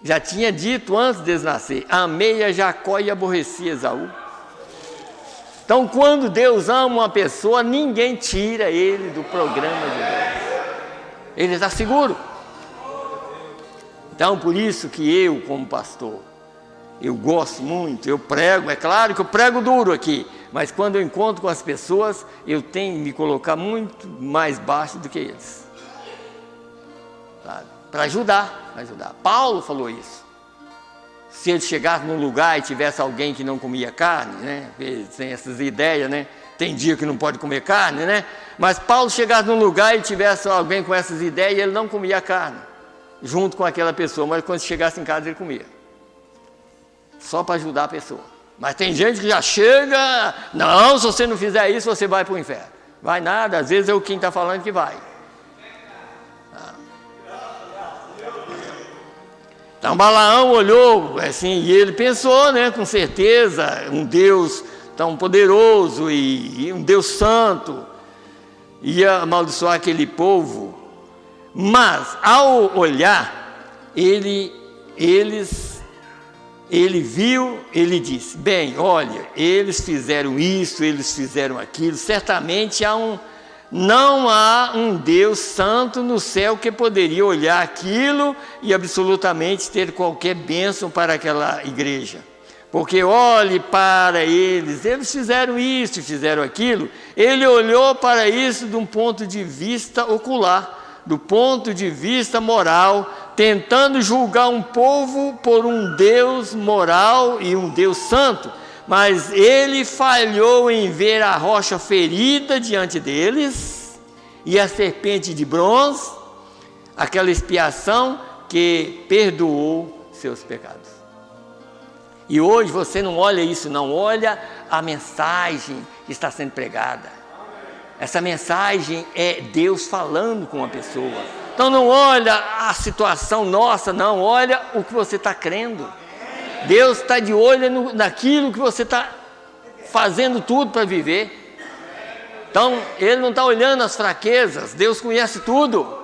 já tinha dito antes de nascer: amei a Jacó e aborreci Esaú. Então, quando Deus ama uma pessoa, ninguém tira ele do programa de Deus. Ele está seguro. Então, por isso que eu, como pastor, eu gosto muito, eu prego, é claro que eu prego duro aqui, mas quando eu encontro com as pessoas, eu tenho que me colocar muito mais baixo do que eles. Para ajudar. Paulo falou isso. Se ele chegasse num lugar e tivesse alguém que não comia carne, né? Tem essas ideias, né? Tem dia que não pode comer carne, né? Mas Paulo chegasse num lugar e tivesse alguém com essas ideias, ele não comia carne, junto com aquela pessoa, mas quando chegasse em casa ele comia. Só para ajudar a pessoa. Mas tem gente que já chega: não, se você não fizer isso, você vai para o inferno. Vai nada, às vezes é quem está falando que vai. Então Balaão olhou assim, e ele pensou, né, com certeza, um Deus tão poderoso e um Deus santo ia amaldiçoar aquele povo. Mas ao olhar, ele viu, ele disse: bem, olha, eles fizeram isso, eles fizeram aquilo, certamente não há um Deus santo no céu que poderia olhar aquilo e absolutamente ter qualquer bênção para aquela igreja. Porque olhe para eles fizeram isso, fizeram aquilo. Ele olhou para isso de um ponto de vista ocular, do ponto de vista moral, tentando julgar um povo por um Deus moral e um Deus santo. Mas ele falhou em ver a rocha ferida diante deles e a serpente de bronze, aquela expiação que perdoou seus pecados. E hoje você não olha isso, não olha a mensagem que está sendo pregada. Essa mensagem é Deus falando com a pessoa. Então não olha a situação nossa, não, olha o que você está crendo. Deus está de olho naquilo que você está fazendo tudo para viver. Então, Ele não está olhando as fraquezas, Deus conhece tudo.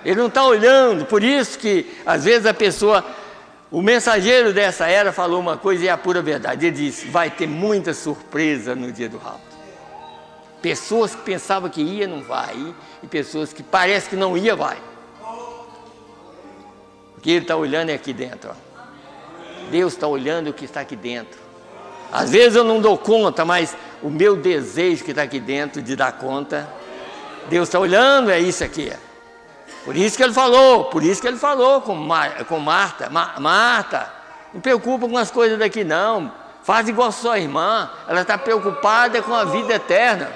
Ele não está olhando, por isso que às vezes a pessoa, O mensageiro dessa era falou uma coisa e é a pura verdade. Ele disse: vai ter muita surpresa no dia do rapto. Pessoas que pensavam que ia, não vai. E pessoas que parece que não ia, vai. O que ele está olhando é aqui dentro. Ó. Deus está olhando o que está aqui dentro. Às vezes eu não dou conta, mas o meu desejo que está aqui dentro de dar conta, Deus está olhando, é isso aqui. Por isso que ele falou com Marta: Marta, não preocupa com as coisas daqui não, faz igual sua irmã, ela está preocupada com a vida eterna.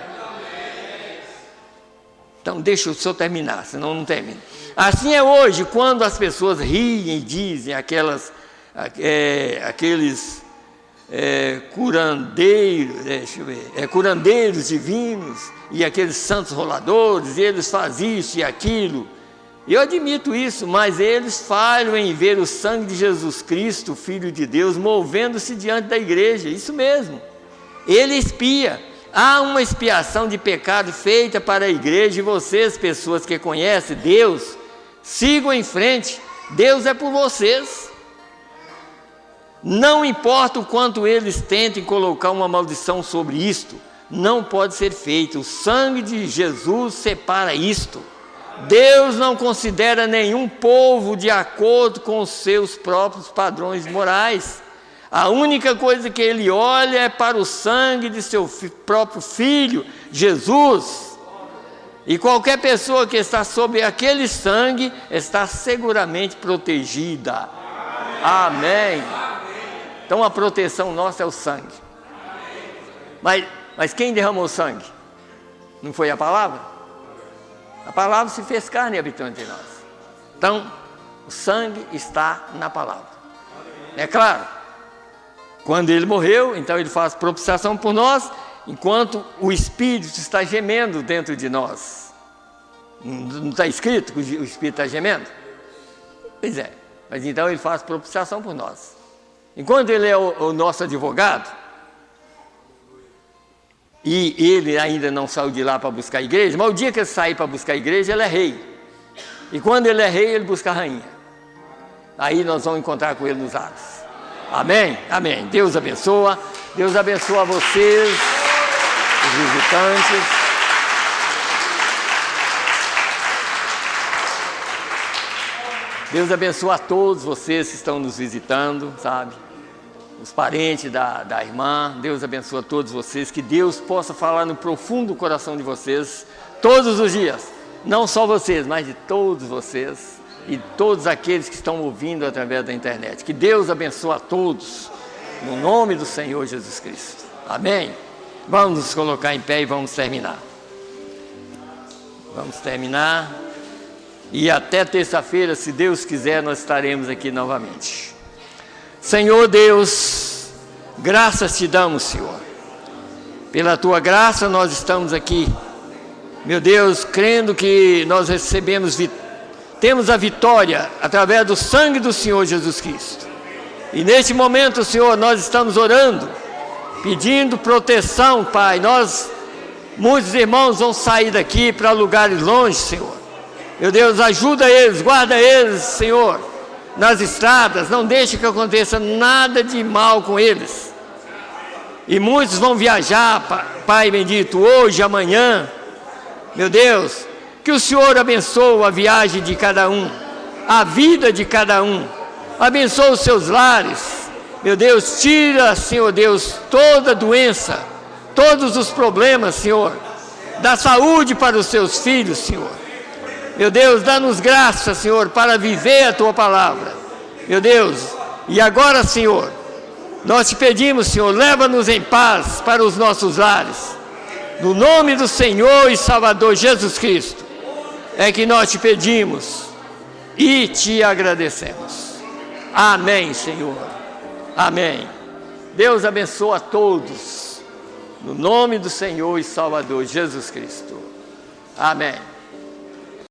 Então deixa o senhor terminar, senão não termina. Assim é hoje, quando as pessoas riem e dizem aqueles curandeiros divinos e aqueles santos roladores, eles fazem isso e aquilo. Eu admito isso, mas eles falham em ver o sangue de Jesus Cristo, Filho de Deus, movendo-se diante da igreja. Isso mesmo, ele expia. Há uma expiação de pecado feita para a igreja, e vocês, pessoas que conhecem Deus, sigam em frente. Deus é por vocês. Não importa o quanto eles tentem colocar uma maldição sobre isto, não pode ser feito. O sangue de Jesus separa isto. Deus não considera nenhum povo de acordo com os seus próprios padrões morais. A única coisa que ele olha é para o sangue de seu próprio Filho, Jesus. E qualquer pessoa que está sob aquele sangue está seguramente protegida. Amém. Então a proteção nossa é o sangue. Mas quem derramou o sangue? Não foi a palavra? A palavra se fez carne e habitou entre nós. Então, o sangue está na palavra. É claro, quando ele morreu, então ele faz propiciação por nós, enquanto o Espírito está gemendo dentro de nós. Não está escrito que o Espírito está gemendo? Pois é, mas então ele faz propiciação por nós. Enquanto ele é o nosso advogado, e ele ainda não saiu de lá para buscar a igreja, mas o dia que ele sair para buscar a igreja, ele é rei. E quando ele é rei, ele busca a rainha. Aí nós vamos encontrar com ele nos ares. Amém? Amém. Deus abençoa. Deus abençoa vocês, os visitantes. Deus abençoa a todos vocês que estão nos visitando, sabe? Os parentes da irmã. Deus abençoa a todos vocês. Que Deus possa falar no profundo coração de vocês todos os dias. Não só vocês, mas de todos vocês e todos aqueles que estão ouvindo através da internet. Que Deus abençoe a todos, no nome do Senhor Jesus Cristo. Amém? Vamos nos colocar em pé e vamos terminar. Vamos terminar. E até terça-feira, se Deus quiser, nós estaremos aqui novamente. Senhor Deus, graças te damos, Senhor. Pela tua graça nós estamos aqui. Meu Deus, crendo que nós temos a vitória através do sangue do Senhor Jesus Cristo. E neste momento, Senhor, nós estamos orando, pedindo proteção, Pai. Muitos irmãos vão sair daqui para lugares longe, Senhor. Meu Deus, ajuda eles, guarda eles, Senhor, nas estradas. Não deixe que aconteça nada de mal com eles. E muitos vão viajar, Pai bendito, hoje, amanhã. Meu Deus, que o Senhor abençoe a viagem de cada um, a vida de cada um. Abençoe os seus lares. Meu Deus, tira, Senhor Deus, toda doença, todos os problemas, Senhor. Dá saúde para os seus filhos, Senhor. Meu Deus, dá-nos graça, Senhor, para viver a Tua palavra. Meu Deus, e agora, Senhor, nós te pedimos, Senhor, leva-nos em paz para os nossos lares. No nome do Senhor e Salvador Jesus Cristo, é que nós te pedimos e te agradecemos. Amém, Senhor. Amém. Deus abençoe a todos. No nome do Senhor e Salvador Jesus Cristo. Amém.